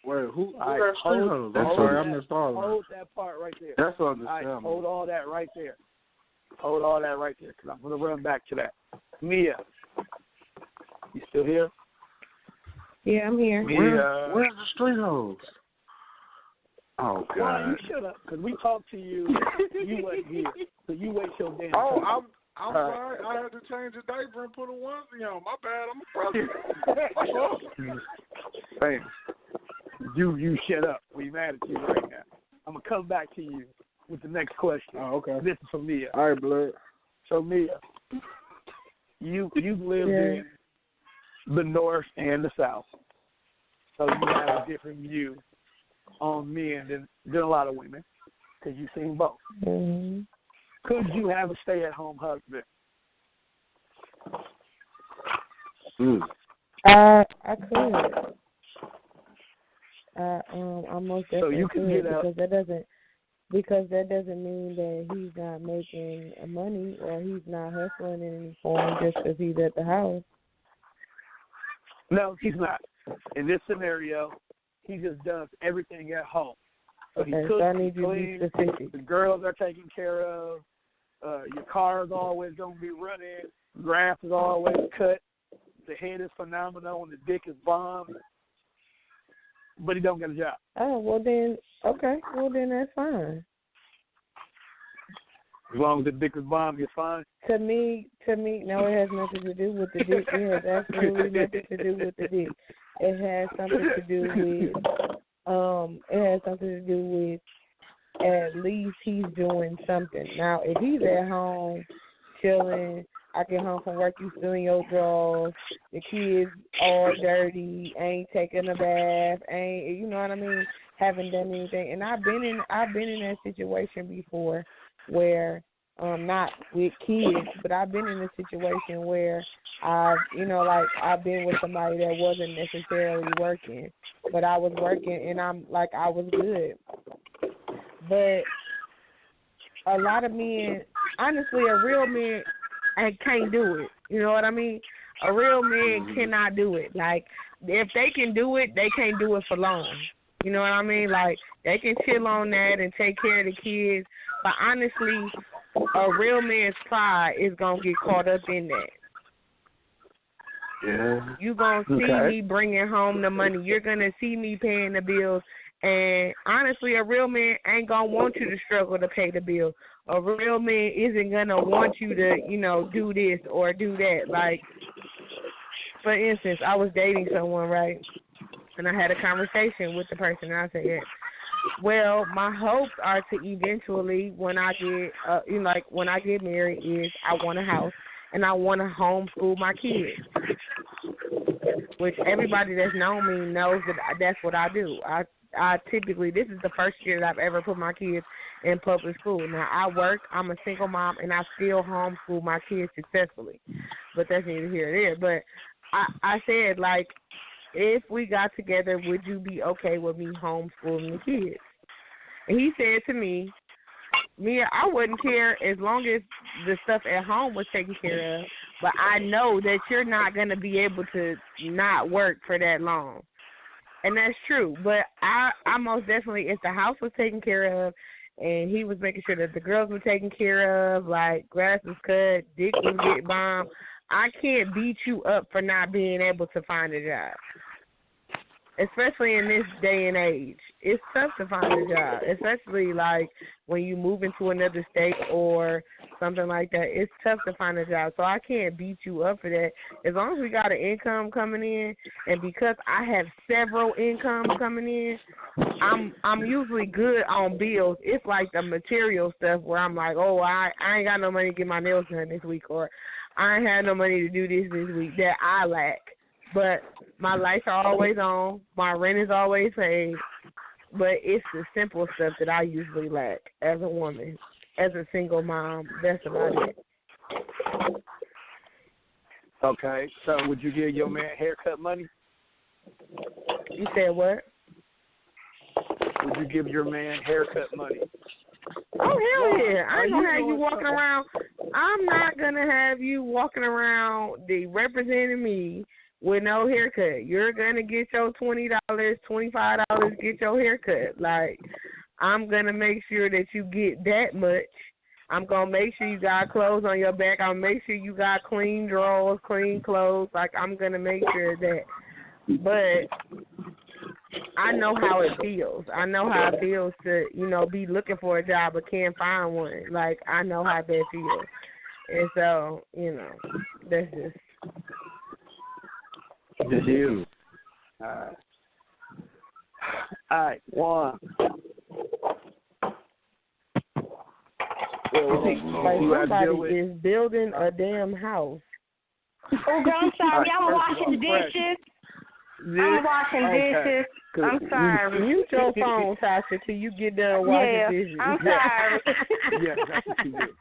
Wait, who hold that part right there. That's understandable. Hold all that right there. Because I'm going to run back to that. Mia, you still here? Yeah, I'm here. Mia, where's the street hoes? Oh, God. Why you shut up? Because we talked to you. You wasn't here. So you wait your damn time. I'm sorry. I had to change the diaper and put a onesie on. My bad. I'm a brother. Thanks. You shut up. We mad at you right now. I'm going to come back to you with the next question. Oh, okay. This is from Mia. All right, blood. So, Mia, you've lived in the North and the South. So you have a different view on men than a lot of women because you've seen both. Mm-hmm. Could you have a stay-at-home husband? I could. I most definitely so you can could because that doesn't mean that he's not making money or he's not hustling in any form just because he's at the house. No, he's not. In this scenario, he just does everything at home. So he cooks, I need he cleans, you to be specific. The girls are taken care of. Your car is always going to be running. Grass is always cut. The head is phenomenal and the dick is bomb. But he don't get a job. Oh, well then, okay. Well then that's fine. As long as the dick is bomb, it's fine? To me, no, it has nothing to do with the dick. It has absolutely nothing to do with the dick. It has something to do with, at least he's doing something. Now, if he's at home chilling, I get home from work, you still in your drawers, the kids all dirty, ain't taking a bath, ain't, you know what I mean, haven't done anything. And I've been in that situation before where, not with kids, but I've been in a situation where I've been with somebody that wasn't necessarily working, but I was working and I was good. But a lot of men, honestly, a real man can't do it. You know what I mean? A real man cannot do it. Like, if they can do it, they can't do it for long. You know what I mean? Like, they can chill on that and take care of the kids. But honestly, a real man's pride is going to get caught up in that. Yeah. You're going to see me bringing home the money. You're going to see me paying the bills. And honestly, a real man ain't going to want you to struggle to pay the bill. A real man isn't going to want you to, you know, do this or do that. Like, for instance, I was dating someone, right? And I had a conversation with the person, and I said, well, my hopes are to eventually, when I get, when I get married, is I want a house and I want to homeschool my kids. Which everybody that's known me knows that that's what I do. I typically, this is the first year that I've ever put my kids in public school. Now, I work, I'm a single mom, and I still homeschool my kids successfully. But that's neither here nor there. But I said, like, if we got together, would you be okay with me homeschooling the kids? And he said to me, Mia, I wouldn't care as long as the stuff at home was taken care of, but I know that you're not going to be able to not work for that long. And that's true. But I most definitely, if the house was taken care of and he was making sure that the girls were taken care of, like grass was cut, dick was getting bombed, I can't beat you up for not being able to find a job. Especially in this day and age. It's tough to find a job, especially like when you move into another state or something like that. It's tough to find a job, so I can't beat you up for that. As long as we got an income coming in, and because I have several incomes coming in, I'm usually good on bills. It's like the material stuff where I'm like, oh, I ain't got no money to get my nails done this week, or I ain't had no money to do this week that I lack. But my lights are always on. My rent is always paid. But it's the simple stuff that I usually lack as a woman, as a single mom. That's about it. Okay. So would you give your man haircut money? You said what? Would you give your man haircut money? Oh, hell yeah. I ain't going to have you walking around. I'm not going to have you walking around representing me with no haircut. You're going to get your $20, $25, get your haircut. Like, I'm going to make sure that you get that much. I'm going to make sure you got clothes on your back. I'll make sure you got clean drawers, clean clothes. Like, I'm going to make sure that. But I know how it feels. I know how it feels to, be looking for a job but can't find one. Like, I know how that feels. And so, that's just. Just you. All right, one. Somebody is building a damn house. Oh, girl, I'm sorry. I'm washing dishes. I'm washing dishes. I'm sorry. Mute your phone, Tasha, till you get done washing dishes. I'm sorry. Yeah, that's what you do.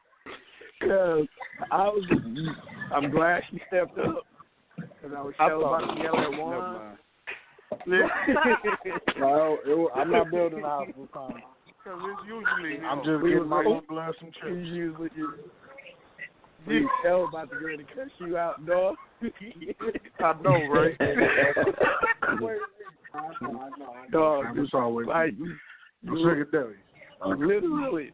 Because I'm glad she stepped up. Because I was about to yell at one. No, I'm not building a house this time. Because it's usually, I'm just getting my own blood some chips. Usually, you tell about to go to cuss you out, dog. I know, right? Dog, it's always like psychedelic. Literally,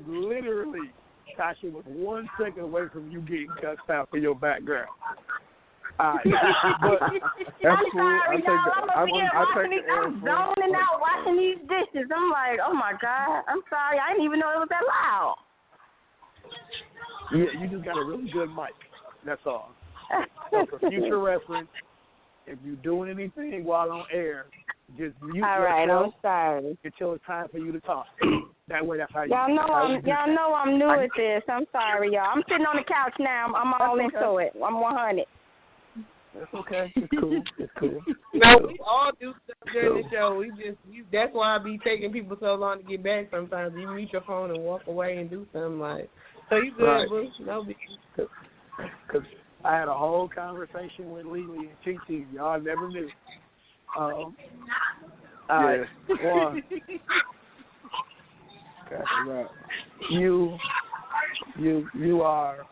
literally, Tasha was 1 second away from you getting cussed out for your background. But that's I'm cool. sorry, y'all. I'm I'm zoning out washing these dishes. I'm like, oh my God. I'm sorry. I didn't even know it was that loud. Yeah, you just got a really good mic. That's all. So for future reference, if you're doing anything while on air, just mute yourself. All right, I'm sorry. Until it's time for you to talk. That way, that's how you. Y'all know I'm new at this. I'm sorry, y'all. I'm sitting on the couch now. I'm all into it. I'm 100. That's okay. It's cool. It's cool. No, we all do stuff during the show. That's why I be taking people so long to get back sometimes. You mute your phone and walk away and do something like. So you good, right. boo? No big. Because I had a whole conversation with Lily and Chi. Y'all never knew. All right. One. Okay. You are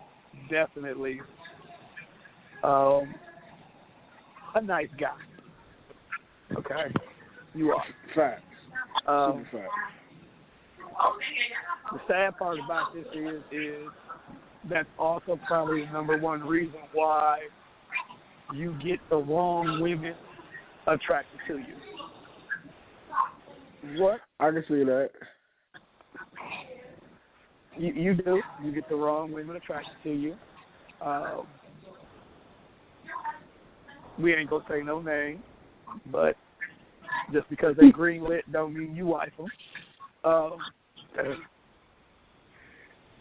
definitely a nice guy. Okay, you are. Facts. Super facts. The sad part about this is that's also probably the number one reason why you get the wrong women attracted to you. What? I can see that. You do. You get the wrong women attracted to you. We ain't gonna say no name, but just because they greenlit don't mean you wife them.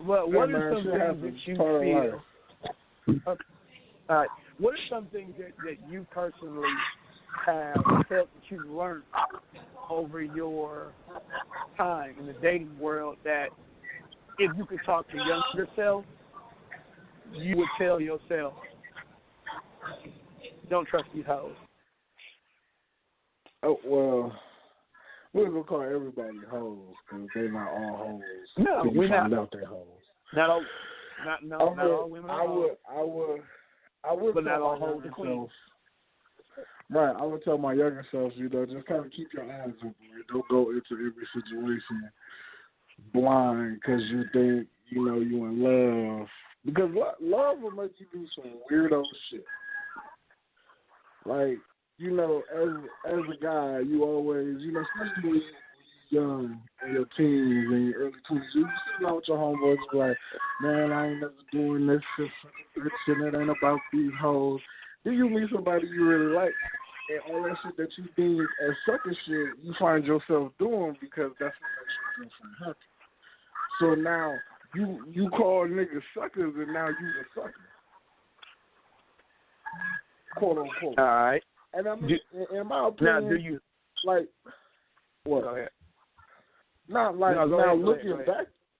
But what are some things that you feel? What are some things that you personally have felt that you've learned over your time in the dating world that if you could talk to younger self, you would tell yourself, don't trust these hoes? Oh, well, we're going to call everybody hoes because they're not all hoes. No, we're not. Out there hoes. Not all women are hoes. I would but tell not all my hoes younger are queens. self. Right, I would tell my younger self, just kind of keep your eyes open. Don't go into every situation blind because you think, you in love. Because love will make you do some weirdo shit. Like, as a guy, you always, especially when you're young, in your teens and your early 20s, you sit down with your homeboys and be like, man, I ain't never doing this shit, it ain't about these hoes. Then you meet somebody you really like, and all that shit that you deem as sucker shit, you find yourself doing because that's what makes your girlfriend happy. So now, you call niggas suckers, and now you the sucker. Quote unquote. All right. And I mean, in my opinion, now do you like what? Go ahead. Not like no, now ahead,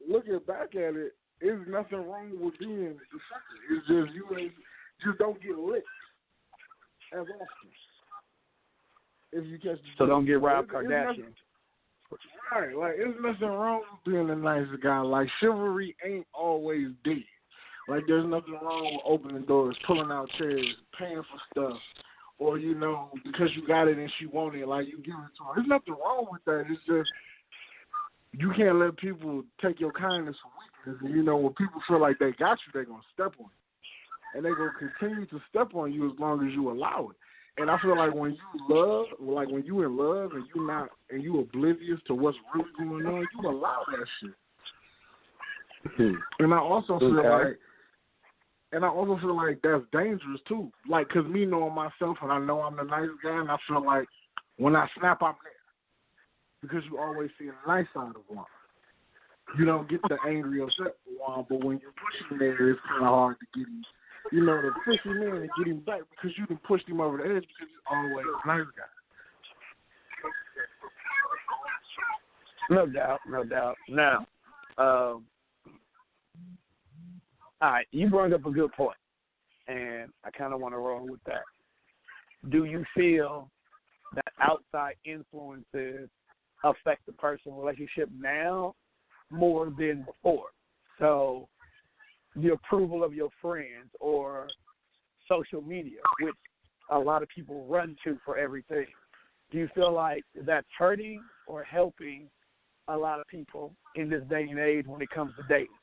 looking back at it, there's nothing wrong with being the sucker. It's just you just don't get licked as often. If you catch the so don't get Rob Kardashian. Right, like there's nothing wrong with being a nice guy. Like chivalry ain't always dead. Like there's nothing wrong with opening doors, pulling out chairs, paying for stuff, or because you got it and she want it, like you give it to her. There's nothing wrong with that. It's just you can't let people take your kindness for weakness. And when people feel like they got you, they're gonna step on you, and they're gonna continue to step on you as long as you allow it. And I feel like when you in love and you oblivious to what's really going on, you allow that shit. And I also feel like that's dangerous too. Like, cause me knowing myself and I know I'm the nice guy, and I feel like when I snap, I'm there. Because you always see the nice side of one. You don't get the angry, upset one, but when you're pushing there, it's kind of hard to get him. To push him in and get him back because you done pushed him over the edge because he's always a nice guy. No doubt. Now, all right, you brought up a good point, and I kind of want to roll with that. Do you feel that outside influences affect the personal relationship now more than before? So the approval of your friends or social media, which a lot of people run to for everything. Do you feel like that's hurting or helping a lot of people in this day and age when it comes to dating?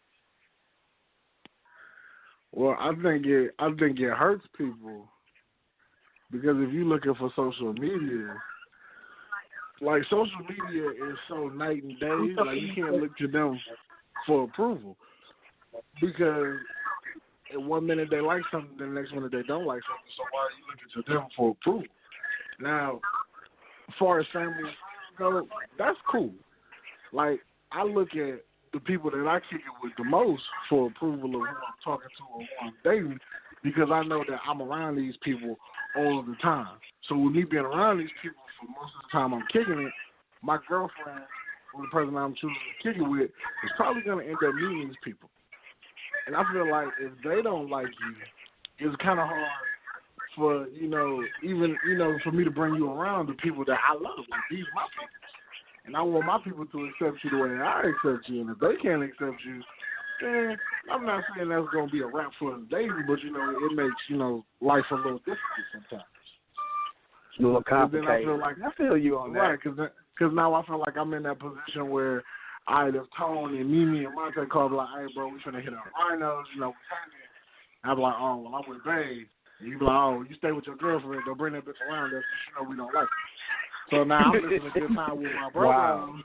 Well, I think it hurts people because if you're looking for social media, like social media is so night and day, like you can't look to them for approval. Because in 1 minute they like something, the next minute they don't like something. So why are you looking to them for approval? Now, as far as family go, that's cool. Like, I look at the people that I kick it with the most for approval of who I'm talking to or who I'm dating because I know that I'm around these people all the time. So with me being around these people for most of the time I'm kicking it, my girlfriend or the person I'm choosing to kick it with is probably going to end up meeting these people. And I feel like if they don't like you, it's kind of hard for, for me to bring you around the people that I love. Like, these are my people. And I want my people to accept you the way I accept you. And if they can't accept you, And I'm not saying that's gonna be a wrap for the dating, but it makes life a little difficult sometimes. It's a little complicated. I feel like I feel you on that. Right, because now I feel like I'm in that position where either Tone and Mimi and Monte call like, hey, bro, we finna hit up Rhinos, I'm like, oh, well, I'm with Babe. And you be like, oh, you stay with your girlfriend, don't bring that bitch around us because we don't like it. So now I'm missing a good time with my brother. Wow.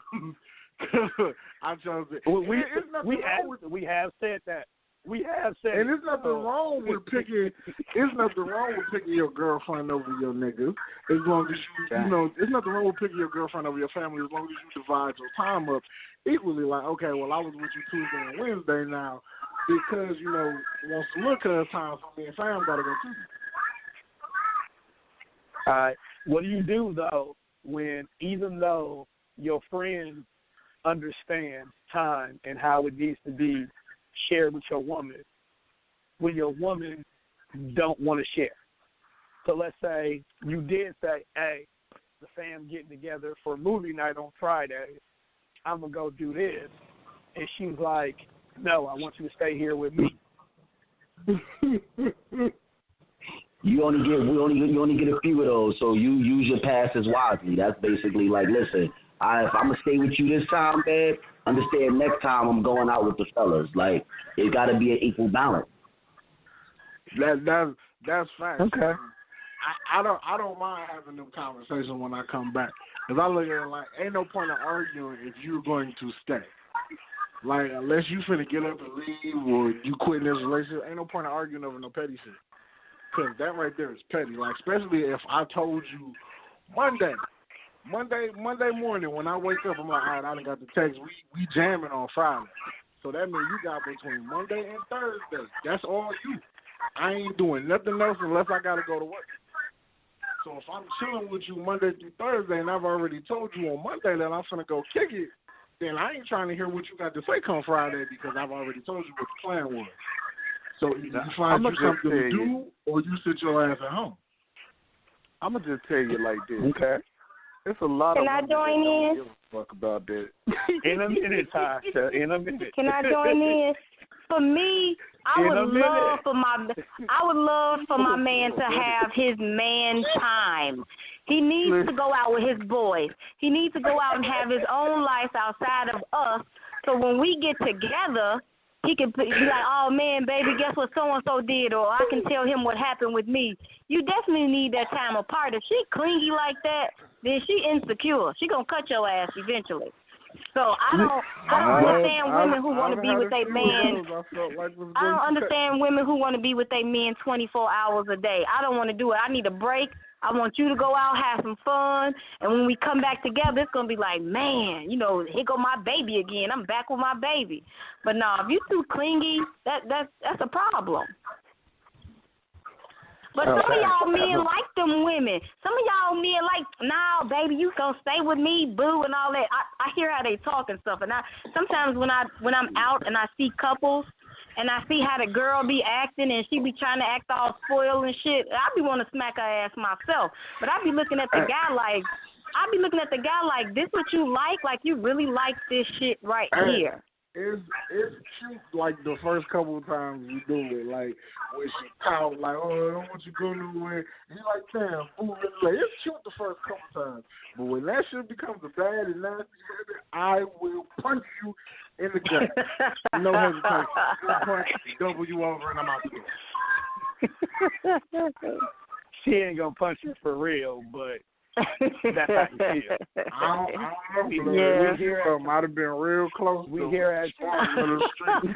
I chose it. We have said that. We have said and there's nothing wrong with picking. There's nothing wrong with picking your girlfriend over your niggas. As long as there's nothing wrong with picking your girlfriend over your family. As long as you divide your time up equally. Like, okay, well, I was with you Tuesday and Wednesday now because want some look at time for me and fam gotta go too. All right. What do you do though when even though your friends understand time and how it needs to be shared with your woman, when your woman don't want to share? So let's say you did say, hey, the fam getting together for movie night on Friday, I'm going to go do this. And she's like, no, I want you to stay here with me. You only get a few of those, so you use your passes wisely. That's basically like, listen, if I'm going to stay with you this time, babe, understand next time I'm going out with the fellas. Like, it got to be an equal balance. That's fact. Okay. I don't mind having them conversations when I come back. Because I look at it like, ain't no point in arguing if you're going to stay. Like, unless you finna get up and leave or you quitting this relationship, ain't no point in arguing over no petty shit. Because that right there is petty. Like, especially if I told you Monday morning when I wake up, I'm like, all right, I done got the text. We jamming on Friday. So that means you got between Monday and Thursday. That's all you. I ain't doing nothing else unless I got to go to work. So if I'm chilling with you Monday through Thursday and I've already told you on Monday that I'm finna go kick it, then I ain't trying to hear what you got to say come Friday because I've already told you what the plan was. So either you find you something to do or you sit your ass at home. I'm going to just tell you like this. Okay. It's a lot Can of I join in? Give a fuck about that. In a minute, Tasha. In a minute. Can I join in? For me, I would love for my man to have his man time. He needs to go out with his boys. He needs to go out and have his own life outside of us. So when we get together, he can be like, oh, man, baby, guess what so-and-so did? Or I can tell him what happened with me. You definitely need that time apart. If she clingy like that, then she insecure. She going to cut your ass eventually. So I don't understand women who want to be with their man. I don't understand women who want to be with their men 24 hours a day. I don't want to do it. I need a break. I want you to go out, have some fun, and when we come back together, it's going to be like, man, here go my baby again. I'm back with my baby. But no, if you too clingy, that's a problem. But some of y'all men like them women. Some of y'all men like, nah, baby, you gonna stay with me, boo, and all that. I hear how they talk and stuff, and sometimes when I'm out and I see couples and I see how the girl be acting and she be trying to act all spoiled and shit, I be want to smack her ass myself. But I be looking at the guy like, this what you like? Like you really like this shit right here. It's cute, like, the first couple of times you do it. Like, when she talk, like, oh, I don't want you going nowhere. And you're like, damn, fool. Like, it's cute the first couple times. But when that shit becomes a bad and nasty habit, I will punch you in the gut. No hesitation. I'll punch, double you over, and I'm out the door. She ain't going to punch you for real, but that's how you feel. I don't know. We hear it might have been real close. We hear at the street.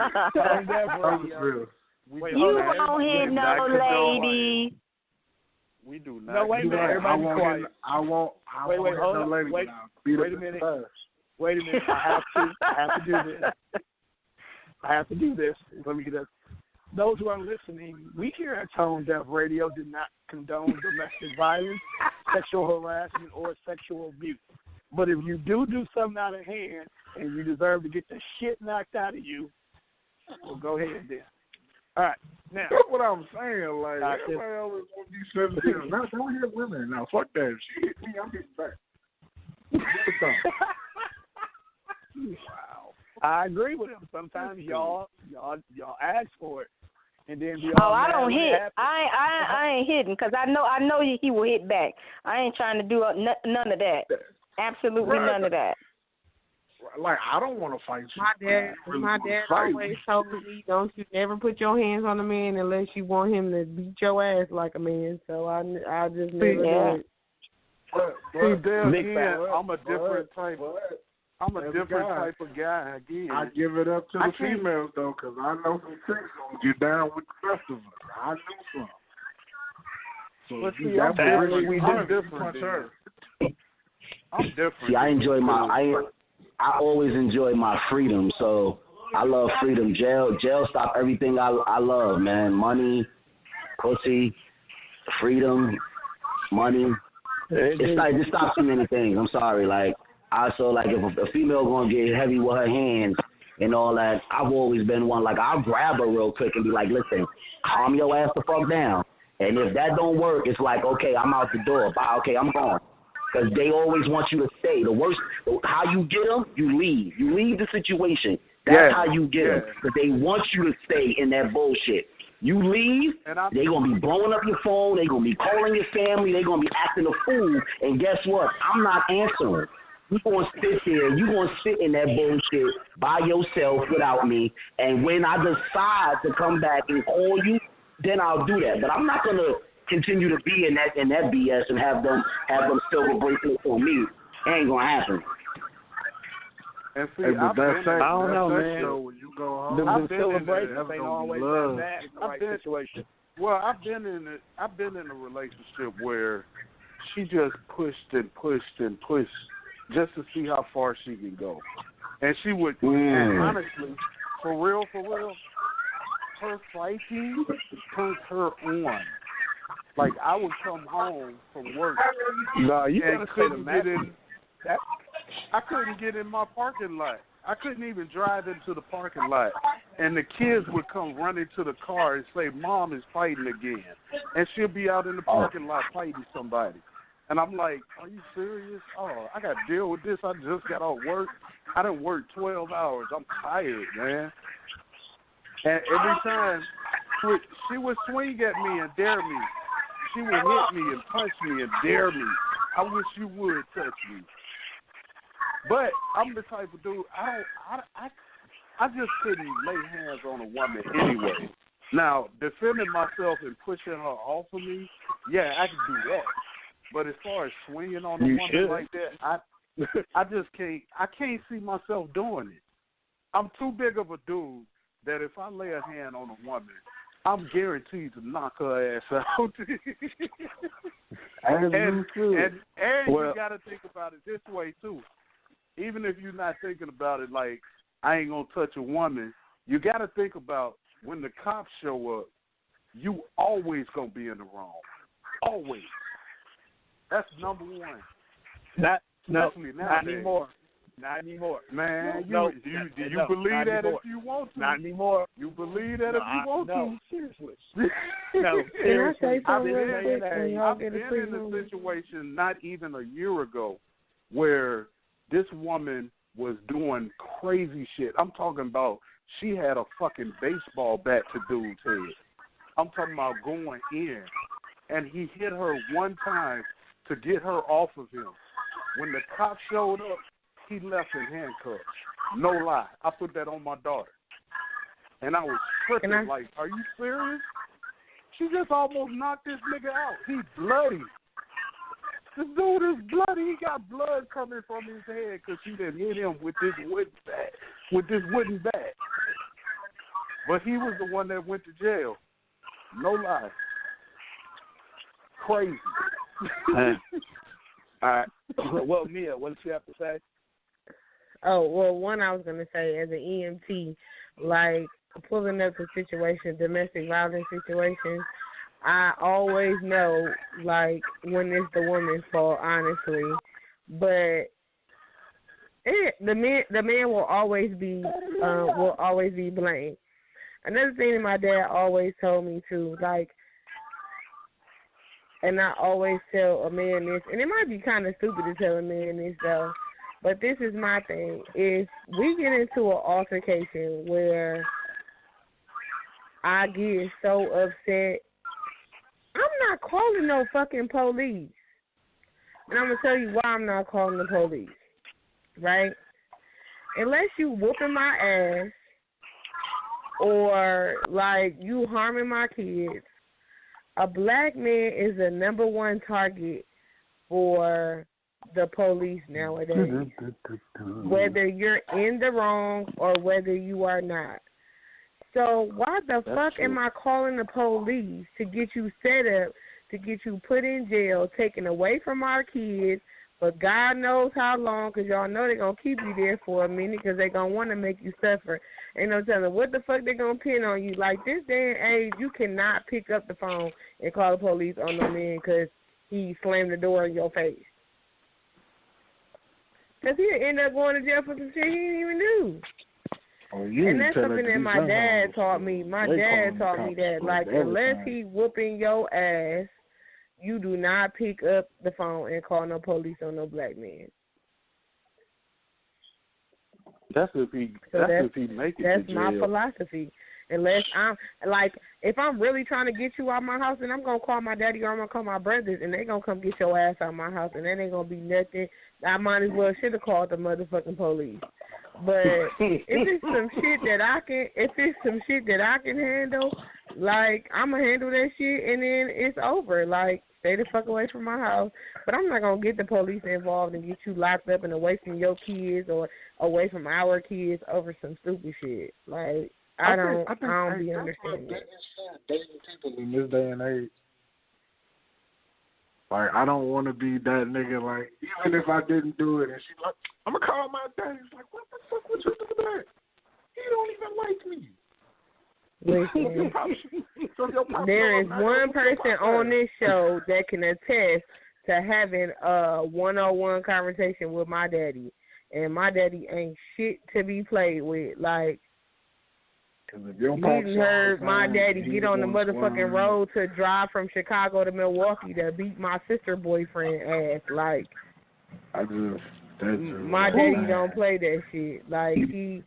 You won't hit no lady. We do not. No, wait a minute. Everybody be quiet. I won't hit no lady. Wait a minute. Wait a minute. I have to do this. I have to do this. Let me get that. Those who are listening, we here at Tone Deaf Radio do not condone domestic violence, sexual harassment, or sexual abuse. But if you do something out of hand and you deserve to get the shit knocked out of you, well, go ahead then. All right, now. That's what I'm saying. Like, everybody always want to be sensitive. Now, don't hit women. Now, fuck that. If she hit me, I'm hitting back. Wow. I agree with him. Sometimes y'all ask for it, and then be Oh, I don't hit. I ain't hitting because I know he will hit back. I ain't trying to do none of that. Absolutely none of that. Like, I don't want to fight you. My dad always told me, don't you never put your hands on a man unless you want him to beat your ass like a man. So I just never do it. See, there again, I'm a different type. I'm a different type of guy again. I give it up to the females though, because I know some chicks gonna get down with the rest of us. I knew some. So but see, I'm different. See, I always enjoy my freedom, so I love freedom. Jail stop everything I love, man. Money, pussy, freedom, money. It stops too many things. I'm sorry. Like, if a female gonna get heavy with her hands and all that, I've always been one. Like, I'll grab her real quick and be like, listen, calm your ass the fuck down. And if that don't work, it's like, okay, I'm out the door. Bye. Okay, I'm gone. Because they always want you to stay. The worst, how you get them, you leave. You leave the situation. That's how you get them. Because they want you to stay in that bullshit. You leave, they going to be blowing up your phone. They going to be calling your family. They going to be acting a fool. And guess what? I'm not answering. You going to sit there. You going to sit in that bullshit by yourself without me. And when I decide to come back and call you, then I'll do that. But I'm not going to continue to be in that BS and have them silver bracelets on me. It ain't going to happen. And see, I don't know, man. When you go home, the silver bracelets ain't always that bad in the right situation. Well, I've been in a relationship where she just pushed and pushed and pushed just to see how far she can go, and she would. And honestly, for real, her fighting turned her on. Like, I would come home from work and couldn't get in. I couldn't get in my parking lot. I couldn't even drive into the parking lot. And the kids would come running to the car and say, Mom is fighting again. And she'll be out in the parking lot fighting somebody. And I'm like, are you serious? Oh, I got to deal with this. I just got off work. I done worked 12 hours. I'm tired, man. And every time she would swing at me and dare me. She would hit me and punch me and dare me. I wish you would touch me. But I'm the type of dude, I just couldn't lay hands on a woman anyway. Now, defending myself and pushing her off of me, yeah, I can do that. But as far as swinging on a woman like that, I just can't. I can't see myself doing it. I'm too big of a dude that if I lay a hand on a woman, I'm guaranteed to knock her ass out. and you got to think about it this way, too. Even if you're not thinking about it like, I ain't going to touch a woman, you got to think about when the cops show up, you always going to be in the wrong. Always. That's number one. Not anymore. Not anymore. Man, do you believe that if you want to? Not anymore. You believe that if you want to? Seriously. No, seriously. I've been in a situation not even a year ago where this woman was doing crazy shit. I'm talking about she had a fucking baseball bat to dude's head. I'm talking about going in. And he hit her one time to get her off of him. When the cops showed up, he left in handcuffs. No lie. I put that on my daughter. And I was tripping like, are you serious? She just almost knocked this nigga out. He's bloody. This dude is bloody. He got blood coming from his head because she done hit him with this wooden bat. But he was the one that went to jail. No lie. Crazy. All right. Well, Mia, what did you have to say? Oh, well, one I was going to say, as an EMT, like pulling up the situation, domestic violence situations, I always know, like, when it's the woman's fault, honestly. But the man will always be blamed. Another thing that my dad always told me, too, like, and I always tell a man this, and it might be kind of stupid to tell a man this, though, But this is my thing. If we get into an altercation where I get so upset, I'm not calling no fucking police. And I'm going to tell you why I'm not calling the police, right? Unless you whooping my ass or, like, you harming my kids, a black man is the number one target for the police nowadays, whether you're in the wrong or whether you are not. So why the fuck am I calling the police to get you set up, to get you put in jail, taken away from our kids, but God knows how long, because y'all know they're going to keep you there for a minute because they're going to want to make you suffer. Ain't no telling what the fuck they're going to pin on you. Like, this day and age, you cannot pick up the phone and call the police on no man because he slammed the door in your face. Because he'll end up going to jail for some shit he didn't even do. And that's something that my dad taught me. My dad taught me that, like, unless he whooping your ass, you do not pick up the phone and call no police on no black man. That's if he make it. That's to my jail. philosophy. Unless I'm like, if I'm really trying to get you out of my house, then I'm gonna call my daddy or I'm gonna call my brothers, and they gonna come get your ass out of my house, and then ain't gonna be nothing. I might as well should have called the motherfucking police. But if it's some shit that I can handle, like, I'm gonna handle that shit, and then it's over. Like, stay the fuck away from my house. But I'm not gonna get the police involved and get you locked up and away from your kids or away from our kids over some stupid shit. Like, I don't be understanding that. Dating people in this day and age. Like, I don't want to be that nigga. Like, even if I didn't do it, and she's like, I'm gonna call my daddy. He's like, what the fuck would you do that? He don't even like me. Listen, there is one person on this show that can attest to having a one-on-one conversation with my daddy, and my daddy ain't shit to be played with. Like, you heard my daddy get on the motherfucking road to drive from Chicago to Milwaukee to beat my sister boyfriend ass. Like, my daddy don't play that shit. Like, he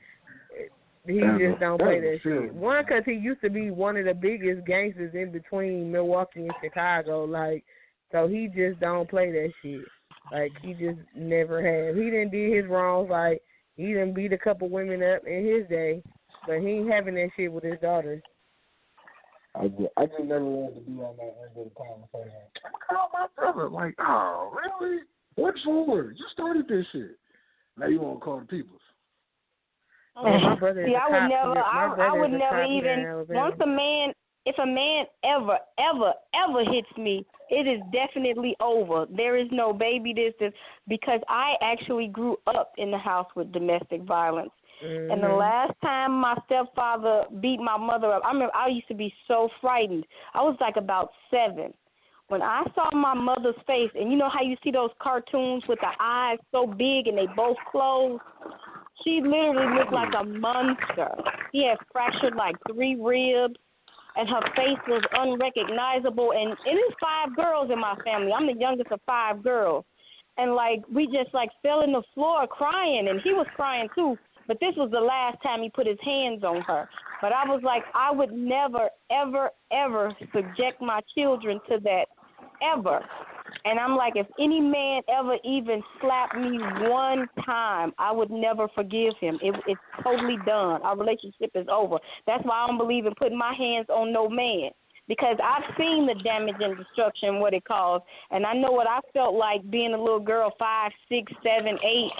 just don't play that shit. One, because he used to be one of the biggest gangsters in between Milwaukee and Chicago. Like, so he just don't play that shit. Like, he just never have. He done did his wrongs. Like, he done beat a couple women up in his day. But he ain't having that shit with his daughters. I just never wanted to be on that end of the conversation. I'm gonna call my brother. Like, oh, really? What for? You started this shit. Now you want to call the peoples. My brother See, I would never even, once if a man ever hits me, it is definitely over. There is no baby this, because I actually grew up in the house with domestic violence. Mm-hmm. And the last time my stepfather beat my mother up, I remember I used to be so frightened. I was like about 7. When I saw my mother's face, and you know how you see those cartoons with the eyes so big and they both closed? She literally looked like a monster. She had fractured like 3 ribs, and her face was unrecognizable. And it is 5 girls in my family. I'm the youngest of 5 girls. And, like, we just, like, fell on the floor crying, and he was crying too. But this was the last time he put his hands on her. But I was like, I would never, ever, ever subject my children to that, ever. And I'm like, if any man ever even slapped me one time, I would never forgive him. It's totally done. Our relationship is over. That's why I don't believe in putting my hands on no man. Because I've seen the damage and destruction, what it caused, and I know what I felt like being a little girl, 5, 6, 7, 8,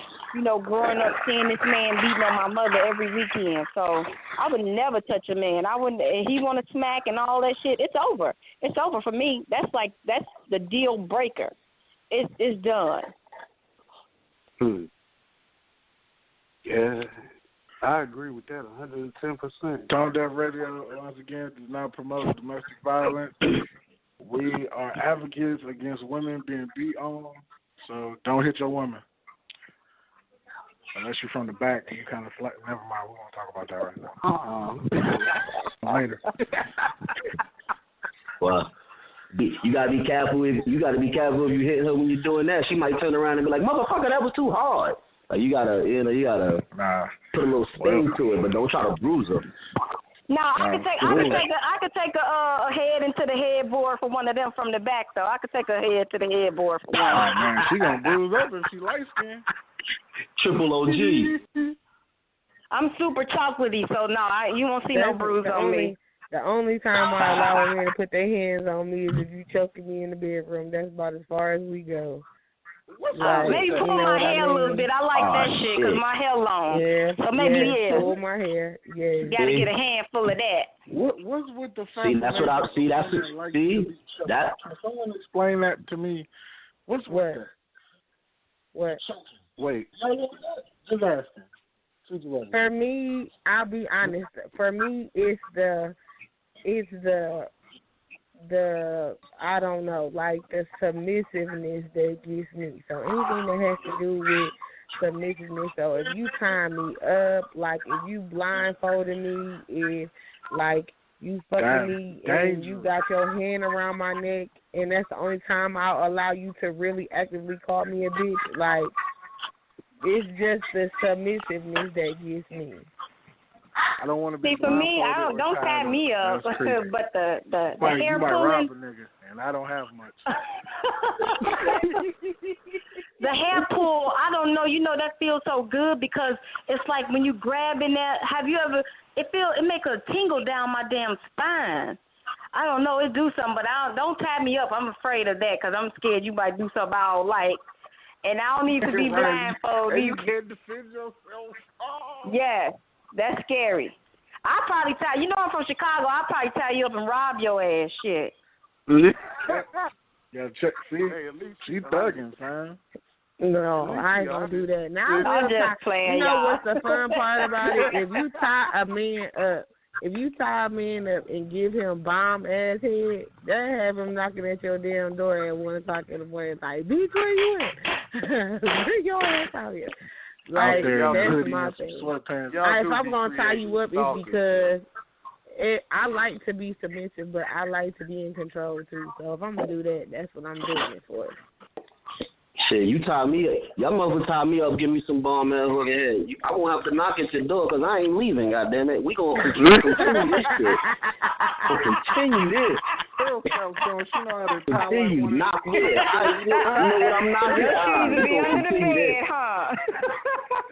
growing up seeing this man beating on my mother every weekend. So I would never touch a man. I wouldn't. If he want to smack and all that shit, it's over. It's over for me. That's the deal breaker. It's done. Yeah. I agree with that 110%. Tone Deaf Radio, once again, does not promote domestic violence. We are advocates against women being beat on, so don't hit your woman. Unless you're from the back and you kind of flat. Never mind, we won't talk about that right now. Later. Well, you gotta be careful. If you hit her when you're doing that, she might turn around and be like, "Motherfucker, that was too hard." Like you gotta put a little sting to it, but don't try to bruise her. No, I could take a head into the headboard for one of them from the back though. I could take a head to the headboard for one. Oh man, she gonna bruise up if she light skin. Triple OG. I'm super chocolatey, so no, you won't see no bruise on me. The only time I allow a man to put their hands on me is if you choking me in the bedroom. That's about as far as we go. Maybe pull my hair a little bit. I like that shit because my hair long. Yeah. So maybe pull my hair. Yeah. You gotta get a handful of that. What's with the fact? See, that's what I see. That's that. Can someone explain that to me? What's with that? What? Wait. Just asking. For me, I'll be honest. For me, it's the I don't know, like the submissiveness that gets me. So anything that has to do with submissiveness. So if you tie me up, like if you blindfolded me, if like you fucking me and you got your hand around my neck, and that's the only time I'll allow you to really actively call me a bitch, like. It's just the submissiveness that gets me. I don't want to be. See, for me, don't tie me up, but the hair pulling. And I don't have much. The hair pull, I don't know. You know that feels so good because it's like when you grabbing that. Have you ever? It make a tingle down my damn spine. I don't know. It do something, but don't tie me up. I'm afraid of that because I'm scared you might do something I don't like. And I don't need to be blindfolded. You can't defend yourself. Oh. Yes, that's scary. I'll probably tie. You know I'm from Chicago. I'll probably tie you up and rob your ass. Shit. Yeah, check. See, she thugging, fam. No, I ain't gonna do that. Now I'm just playing. You know y'all. what's the fun part about it? If you tie a man up and give him bomb ass head, they have him knocking at your damn door at 1 o'clock in the morning. Like, bitch, where you at? Bring your ass out here. Like, that's my thing. If I'm gonna tie you up, it's because I like to be submissive, but I like to be in control too. So if I'm gonna do that, that's what I'm doing it for. Shit, you tie me up. Y'all motherfuckers tie me up, give me some bomb ass hook ahead. I won't have to knock at your door because I ain't leaving, goddammit. We gonna continue this shit. Continue this. Continue, knock here. You know what I'm knocking at.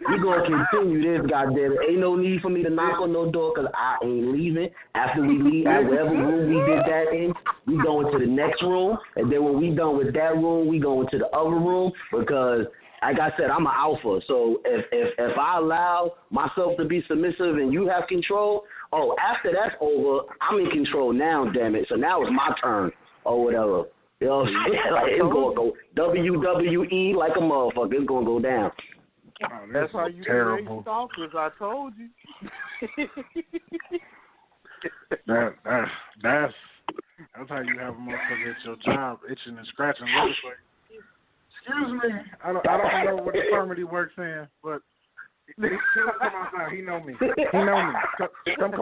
We gonna continue this, goddammit. Ain't no need for me to knock on no door because I ain't leaving. After we leave, at whatever room we did that in, we going to the next room. And then when we done with that room, we going to the other room because, like I said, I'm an alpha. So if I allow myself to be submissive and you have control, after that's over, I'm in control now, damn it. So now it's my turn or whatever. You know what I'm saying? Like, it's going to go WWE like a motherfucker. It's going to go down. Oh, that's how you create stalkers, I told you. That's how you have a motherfucker at your job itching and scratching. Like, excuse me, I don't know what infirmity works in, but tell him come outside. He know me. Come outside. He know me.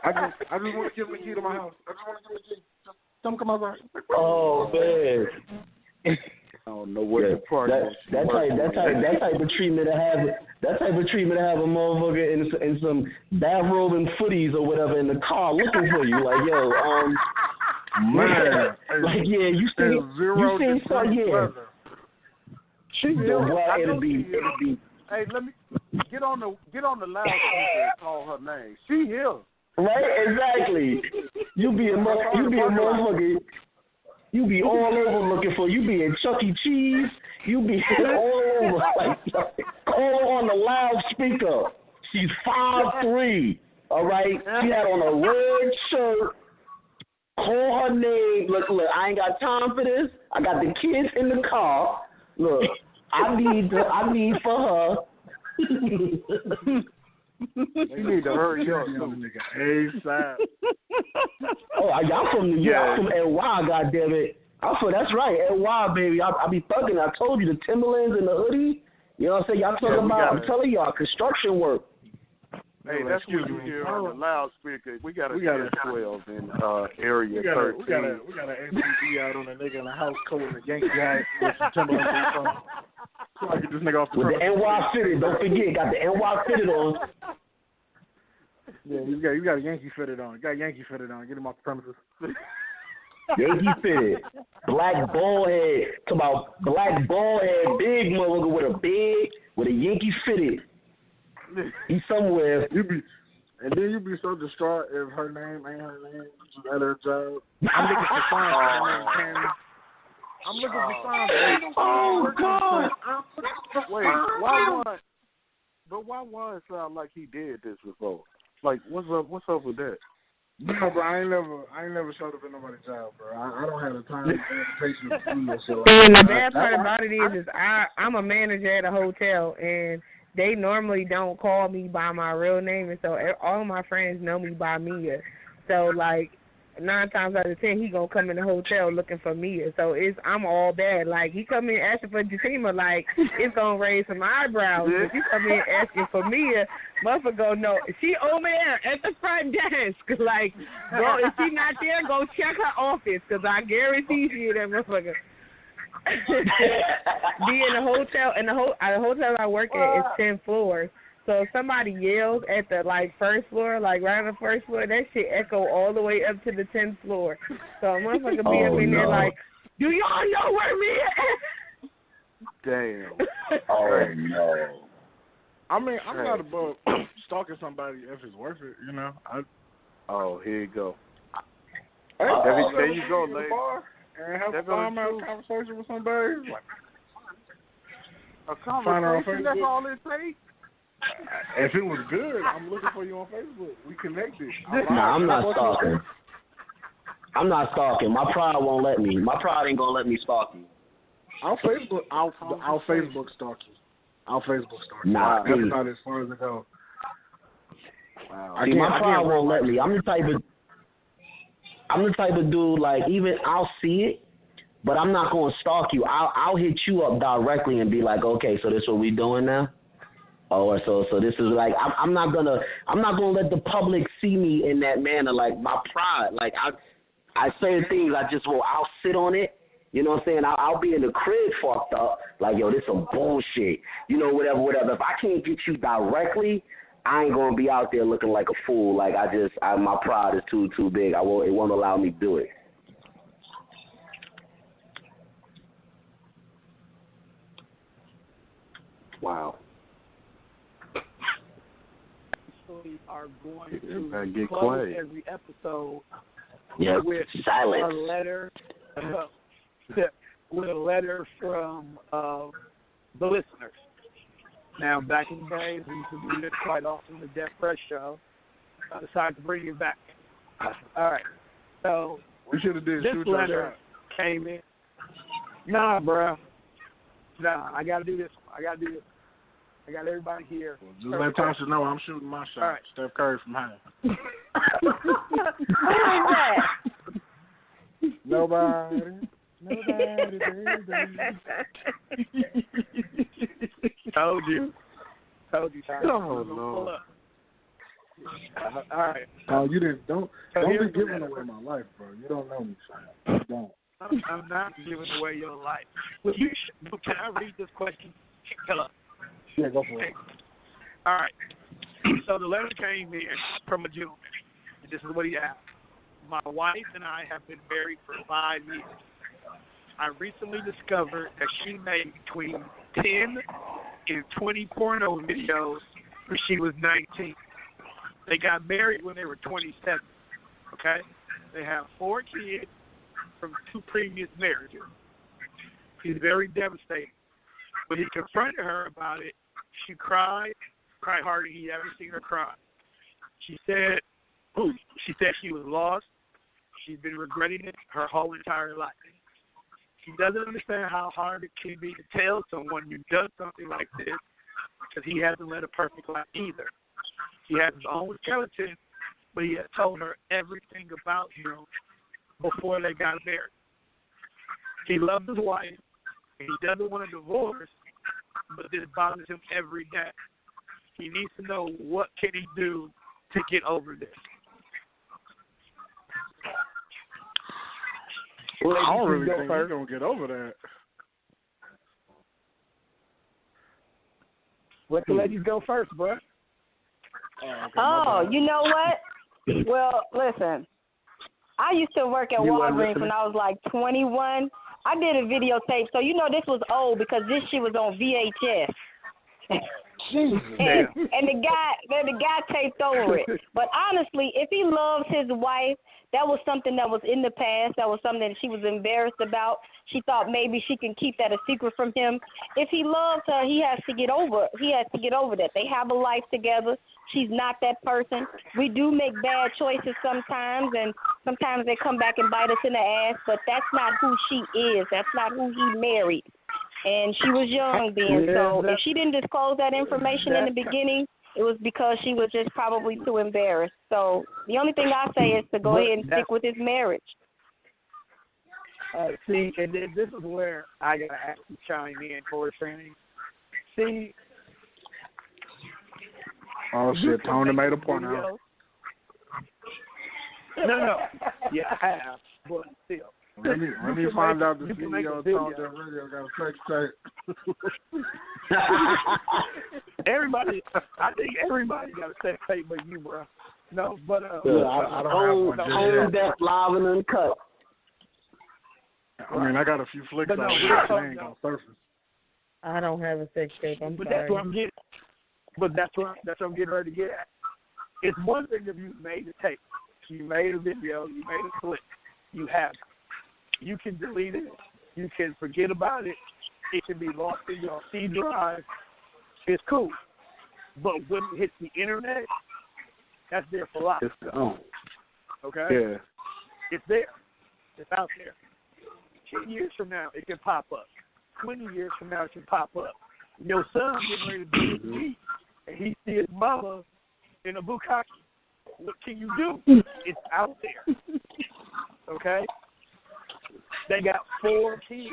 I just want to give him a key to my house. Just come outside. Oh man. I don't know what the part is. That type of treatment to have. That type of treatment to have a motherfucker in some bathrobe and footies or whatever in the car looking for you. Like, yo, man, like, yeah, you seen something, yeah. It'll be. Hey, let me get on the loudspeaker and call her name. She here. Right, exactly. You be a motherfucker. You be all over looking for. You be in Chuck E. Cheese. You be all over. Like, call her on the loudspeaker. She's 5'3". All right. She had on a red shirt. Call her name. Look. I ain't got time for this. I got the kids in the car. Look. I need for her. You need to hurry up, ASAP. Y'all from New York? I'm from NY, goddammit. That's right, NY, baby. I be thugging. I told you, the Timberlands and the hoodie. You know what I'm saying? Y'all talking about, I'm telling y'all, construction work. Hey, that's what you hear on the loudspeaker. We got a 12 in area 13. We got an ATV out on a nigga in a house coat and a Yankee hat with some Timberland boots on. So I get this nigga off the with the NY fitted. Don't forget, got the NY fitted on. Yeah, you got a Yankee fitted on. Get him off the premises. Yankee fitted. Black ball head. Talk about black ball head, big motherfucker with a Yankee fitted. He's somewhere. You be so distraught if her name ain't her name. She's at her job. I'm looking for signs. I'm looking for signs. Oh God! Wait, why it sound like he did this before? Like, what's up with that? No, bro, I ain't never showed up at nobody's job, bro. I don't have the time and patience to do that shit. And the bad part about it is I'm a manager at a hotel, and they normally don't call me by my real name, and so all my friends know me by Mia. So, like, 9 times out of 10, he gonna come in the hotel looking for Mia. So I'm all bad. Like, he come in asking for Jatima, like, it's gonna raise some eyebrows. If you come in asking for Mia, motherfucker go, no, she over there at the front desk. Like, go, if she not there, go check her office, because I guarantee you that motherfucker. Be in a hotel, and the hotel I work at is 10 floors. So if somebody yells at the first floor, right on the first floor, that shit echo all the way up to the 10th floor. So a motherfucker be up in there like, do y'all know where me at? Damn. Oh no. I mean, I'm not above stalking somebody if it's worth it, you know. Oh, here you go. Hey, there you go, lady. And have a conversation with somebody. A conversation, that's all it takes? If it was good, I'm looking for you on Facebook. We connected. I'm not stalking. My pride won't let me. My pride ain't gonna let me stalk you. I'll Facebook stalk you. Nah, that's about as far as it goes. Wow. See, my pride won't let me. I'm the type of dude, like, even I'll see it, but I'm not gonna stalk you. I'll hit you up directly and be like, okay, so this is what we doing now. Oh, so this is like I'm not gonna let the public see me in that manner. Like, my pride, like I say things I'll sit on it. You know what I'm saying? I'll be in the crib fucked up. Like, yo, this some bullshit. You know, whatever. If I can't get you directly, I ain't gonna be out there looking like a fool. Like, my pride is too big. It won't allow me to do it. Wow. We are going to get close quiet. every episode with silence. A letter, with a letter from the listeners. Now, back in the days, we used to do this quite often on the Death Press show. I decided to bring it back. All right. So we should have did this shoot letter came in. Nah, bro. Nah, I got to do this. I got everybody here. Well, just let Tasha know I'm shooting my shot. Right. Steph Curry from high. Nobody, baby. Told you, Tasha. Oh, no. All right. Oh, you didn't. Don't be giving away my life, bro. You don't know me, son. You don't. I'm not giving away your life. Well, can I read this question? Hello. Yeah, go for it. All right. So the letter came in from a gentleman. This is what he asked. My wife and I have been married for 5 years. I recently discovered that she made between 10 and 20 porno videos when she was 19. They got married when they were 27. Okay? They have 4 kids from 2 previous marriages. He's very devastated. When he confronted her about it, she cried harder than he ever seen her cry. She said she was lost. She's been regretting it her whole entire life. She doesn't understand how hard it can be to tell someone you've done something like this, because he hasn't led a perfect life either. He has his own skeleton, but he has told her everything about him before they got married. He loves his wife, and he doesn't want a divorce, but this bothers him every day. He needs to know what can he do to get over this. Well, I don't really think he's going to get over that. Let the ladies go first, bro. You know what? Well, listen. I used to work at Walgreens when I was like 21. I did a videotape, so you know this was old because this shit was on VHS. and the guy taped over it. But honestly, if he loves his wife, that was something that was in the past. That was something that she was embarrassed about. She thought maybe she can keep that a secret from him. If he loves her, he has to get over that. They have a life together. She's not that person. We do make bad choices sometimes, and sometimes they come back and bite us in the ass, but that's not who she is. That's not who he married. And she was young then, so if she didn't disclose that information in the beginning, it was because she was just probably too embarrassed. So the only thing I say is to go ahead and stick with his marriage. See, and then this is where I got to actually chime in for a training. See. Oh, shit, Tony made a point out. No. Yeah, I have, but still. Let me find out the CEO of Tone Deaf Radio got a sex tape. I think everybody got a sex tape but you, bro. No, but I don't have one. Own Deaf Live and Uncut. I mean, I got a few flicks out there. They ain't gonna surface. I don't have a sex tape. I'm but sorry. That's what I'm getting. But that's what I'm getting ready to get at. It's one thing if you made a tape, you made a video, you made a clip, you have it. You can delete it. You can forget about it. It can be lost in your C drive. It's cool. But when it hits the internet, that's there for life. It's gone. Okay? Yeah. It's there. It's out there. 10 years from now, it can pop up. 20 years from now, it can pop up. Your son getting ready to do his week, and he see his mama in a bukkake. What can you do? It's out there. Okay? They got 4 kids.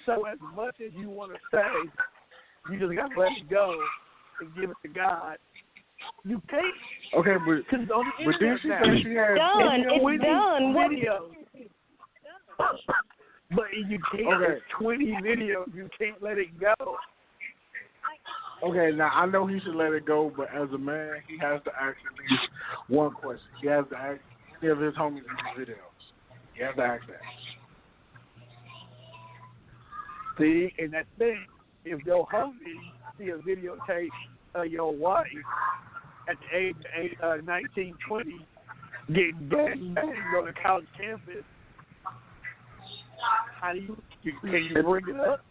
So as much as you want to say, you just got to let it go and give it to God. You can't. Okay, but then she said she had it's done. Videos. But you can't. Okay. 20 videos. You can't let it go. Okay, now I know he should let it go, but as a man, he has to ask at least one question. He has to ask any of his homies in his videos. He has to ask that. See, and that thing, if your homie see a videotape of your wife at the age of 19, 20, getting banged on the college campus, how do you can you bring it up?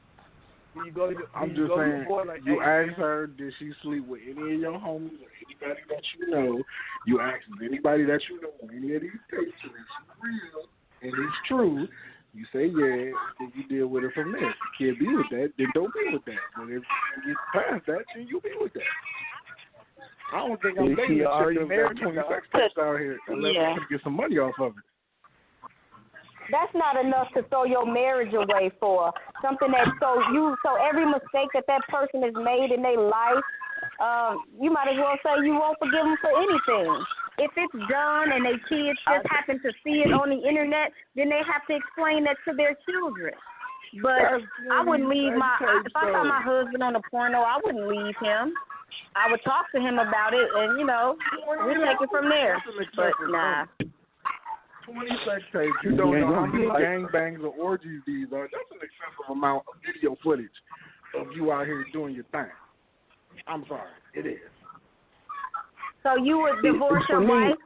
I'm just saying, you ask her, did she sleep with any of your homies or anybody that you know? You ask anybody that you know on any of these tapes, and it's real and it's true. You say yeah, then you deal with it from there. If you can't be with that, then don't be with that. But if you get past that, then you be with that. I don't think I'm dating a chick that's 20 sex tapes out here unless I'm going to get some money off of it. That's not enough to throw your marriage away for something that so every mistake that person has made in their life, you might as well say you won't forgive them for anything. If it's done and their kids just happen to see it on the internet, then they have to explain that to their children. But I wouldn't leave if I saw my husband on a porno, I wouldn't leave him. I would talk to him about it, and we take it from there. But nah. 20 sex tapes. You don't know how many gangbangs or orgies these are. That's an excessive amount of video footage of you out here doing your thing. I'm sorry. It is. So you would divorce your wife?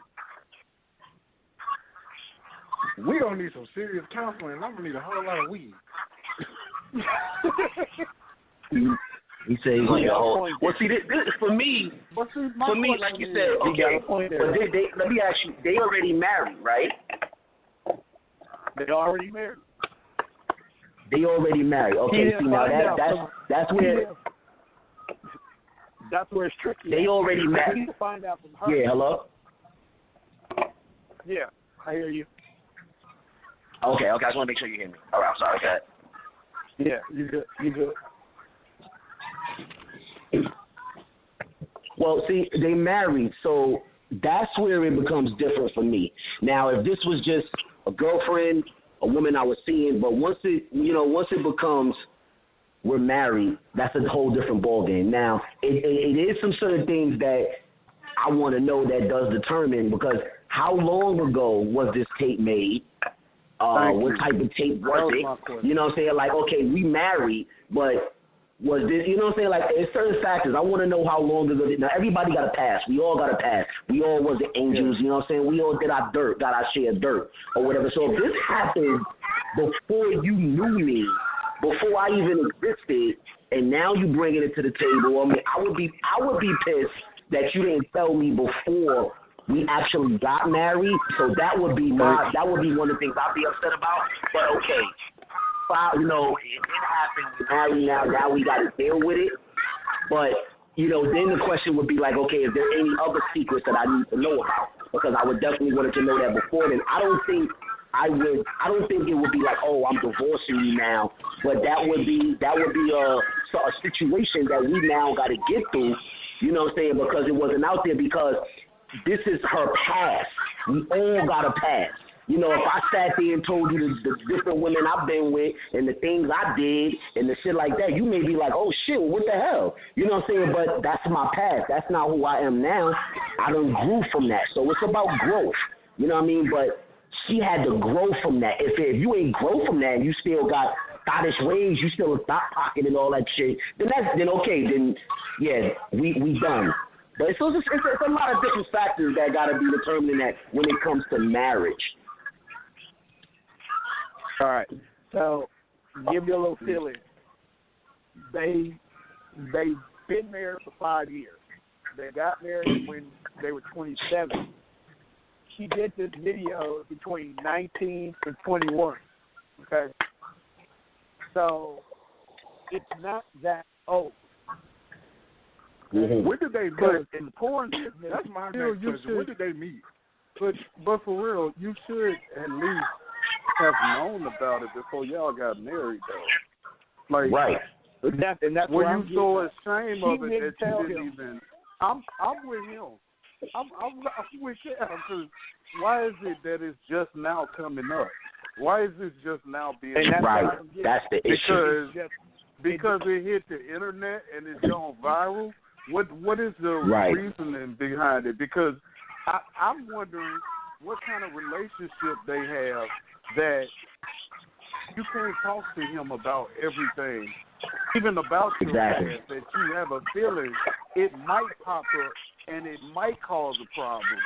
We gonna need some serious counseling. I'm gonna need a whole lot of weed. He said he's like, well, see, this for me, like you said, okay, but let me ask you, they already married, right? They already married. They already married. Okay, see, now that's where... That's where it's tricky. They already married. You need to find out from her. Yeah, hello? Yeah, I hear you. Okay, I just want to make sure you hear me. All right, I'm sorry, go ahead. Yeah, you good. Well, see, they married, so that's where it becomes different for me. Now, if this was just a girlfriend, a woman I was seeing, but once it becomes we're married, that's a whole different ballgame. Now, it is some certain things that I want to know that does determine, because how long ago was this tape made? What type of tape was it? You know what I'm saying? Like, okay, we married, but was this, you know what I'm saying? Like, there's certain factors. I want to know how long ago. Now, everybody got a pass. We all got a pass. We all wasn't angels, you know what I'm saying? We all did our dirt, got our share of dirt or whatever. So if this happened before you knew me, before I even existed, and now you bringing it to the table, I mean, I would be pissed that you didn't tell me before we actually got married. So that would be one of the things I'd be upset about. But okay, it didn't happen. We're married now we got to deal with it. But then the question would be like, okay, is there any other secrets that I need to know about? Because I would definitely wanted to know that before then. I don't think it would be like, oh, I'm divorcing you now. But that would be a situation that we now got to get through. You know what I'm saying? Because it wasn't out there, because this is her past. We all got a past. If I sat there and told you the different women I've been with and the things I did and the shit like that, you may be like, oh, shit, what the hell? You know what I'm saying? But that's my past. That's not who I am now. I done grew from that. So it's about growth. You know what I mean? But she had to grow from that. If you ain't grow from that and you still got thottish ways, you still a thought pocket and all that shit, then we done. But it's a lot of different factors that got to be determining that when it comes to marriage. All right. So, give you a little feeling. They've been married for 5 years. They got married when they were 27. She did this video between 19 and 21. Okay. So, it's not that old. When did they meet? In the porn, that's my next question. When did they meet? But for real, you should at least have known about it before y'all got married, though. Like, right. That's when you so ashamed of it that you didn't him. even. I'm with him. I'm with him, because why is it that it's just now coming up? Why is this just now being right? That's the issue. Because it hit the internet and it's gone viral. What is the reasoning behind it? Because I'm wondering what kind of relationship they have that you can't talk to him about everything, even about your past, that you have a feeling it might pop up and it might cause a problem.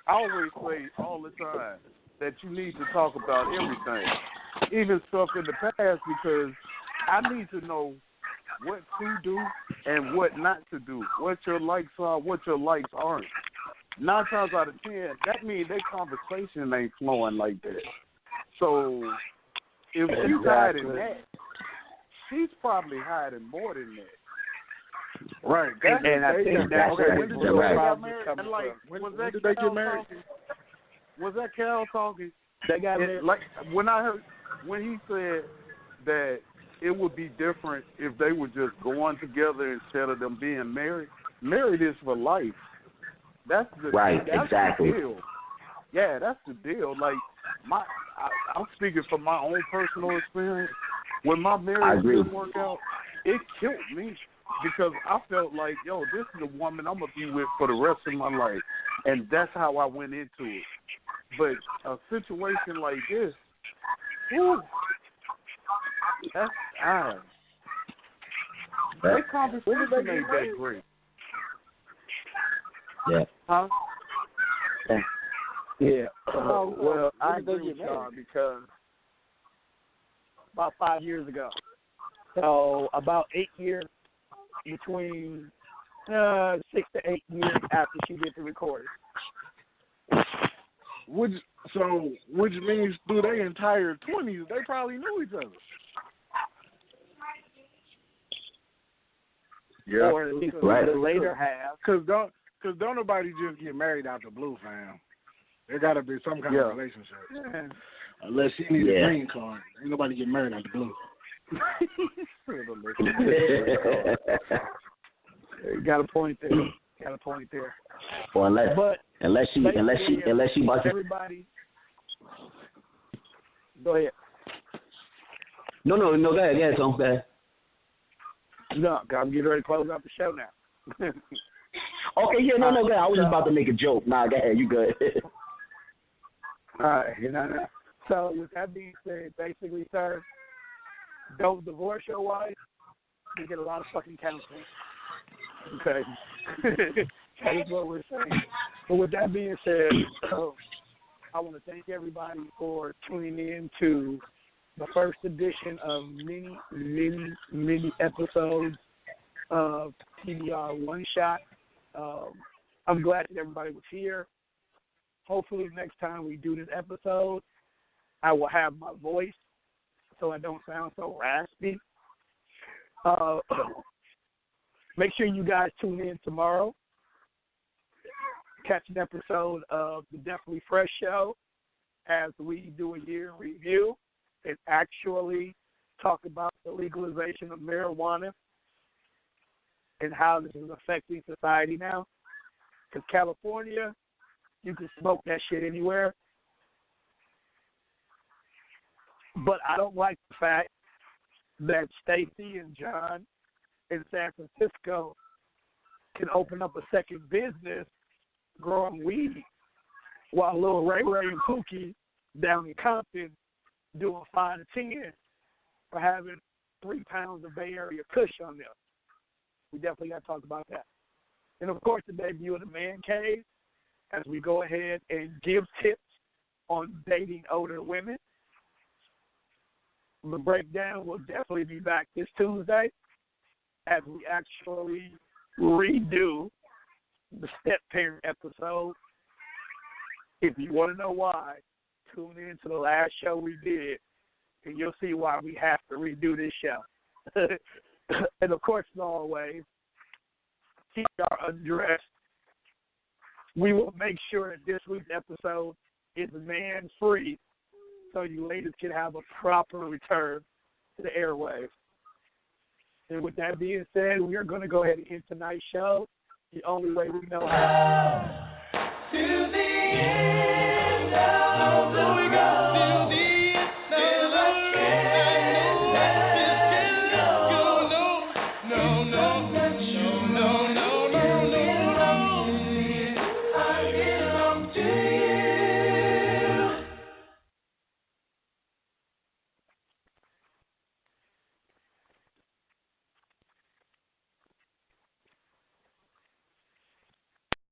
I always say all the time that you need to talk about everything, even stuff in the past, because I need to know what to do and what not to do, what your likes are, what your likes aren't. 9 times out of 10, that means their conversation ain't flowing like that. So if she's hiding that, she's probably hiding more than that. Right. And I think that's when did they get married? And like, was that did they get married? Was that Cal talking? They got married. Like when he said that it would be different if they were just going together instead of them being married. Married is for life. That's the exactly. The deal. Yeah, that's the deal. Like I'm speaking from my own personal experience. When my marriage didn't work out, it killed me, because I felt like, yo, this is the woman I'm gonna be with for the rest of my life, and that's how I went into it. But a situation like this, whew, that's odd. Their conversation ain't that great. Yeah. Huh? Yeah. Well, I agree with y'all, because about 5 years ago, so about 8 years between 6 to 8 years after she did the recording. Which means through their entire 20s, they probably knew each other. Yeah. Or at least the later half. Because don't nobody just get married out the blue, fam. There got to be some kind of relationship. Yeah. Unless she needs a green card. Ain't nobody get married out the blue. You got a point there. Got a point there. Or unless she wants to. Everybody. Go ahead. No, go ahead, Tom. Go ahead. No, I'm getting ready to close out the show now. Okay, yeah, no, go ahead. I was just about to make a joke. Nah, go ahead, you good. All right, So with that being said, basically, sir, don't divorce your wife. You get a lot of fucking counseling. Okay. That is what we're saying. But with that being said, I want to thank everybody for tuning in to the first edition of many episodes of TDR One Shot. I'm glad that everybody was here. Hopefully next time we do this episode, I will have my voice so I don't sound so raspy. Make sure you guys tune in tomorrow. Catch an episode of the Definitely Fresh Show as we do a year in review and actually talk about the legalization of marijuana and how this is affecting society now. Because California, you can smoke that shit anywhere. But I don't like the fact that Stacy and John in San Francisco can open up a second business growing weed while little Ray and Pookie down in Compton doing 5 to 10 for having 3 pounds of Bay Area Kush on them. We definitely got to talk about that. And, of course, the debut of the Man Cave as we go ahead and give tips on dating older women. The breakdown will definitely be back this Tuesday as we actually redo the step-parent episode. If you want to know why, tune in to the last show we did, and you'll see why we have to redo this show. And, of course, as always, TDR Undressed. We will make sure that this week's episode is man-free so you ladies can have a proper return to the airwaves. And with that being said, we are going to go ahead and end tonight's show the only way we know how. To the end of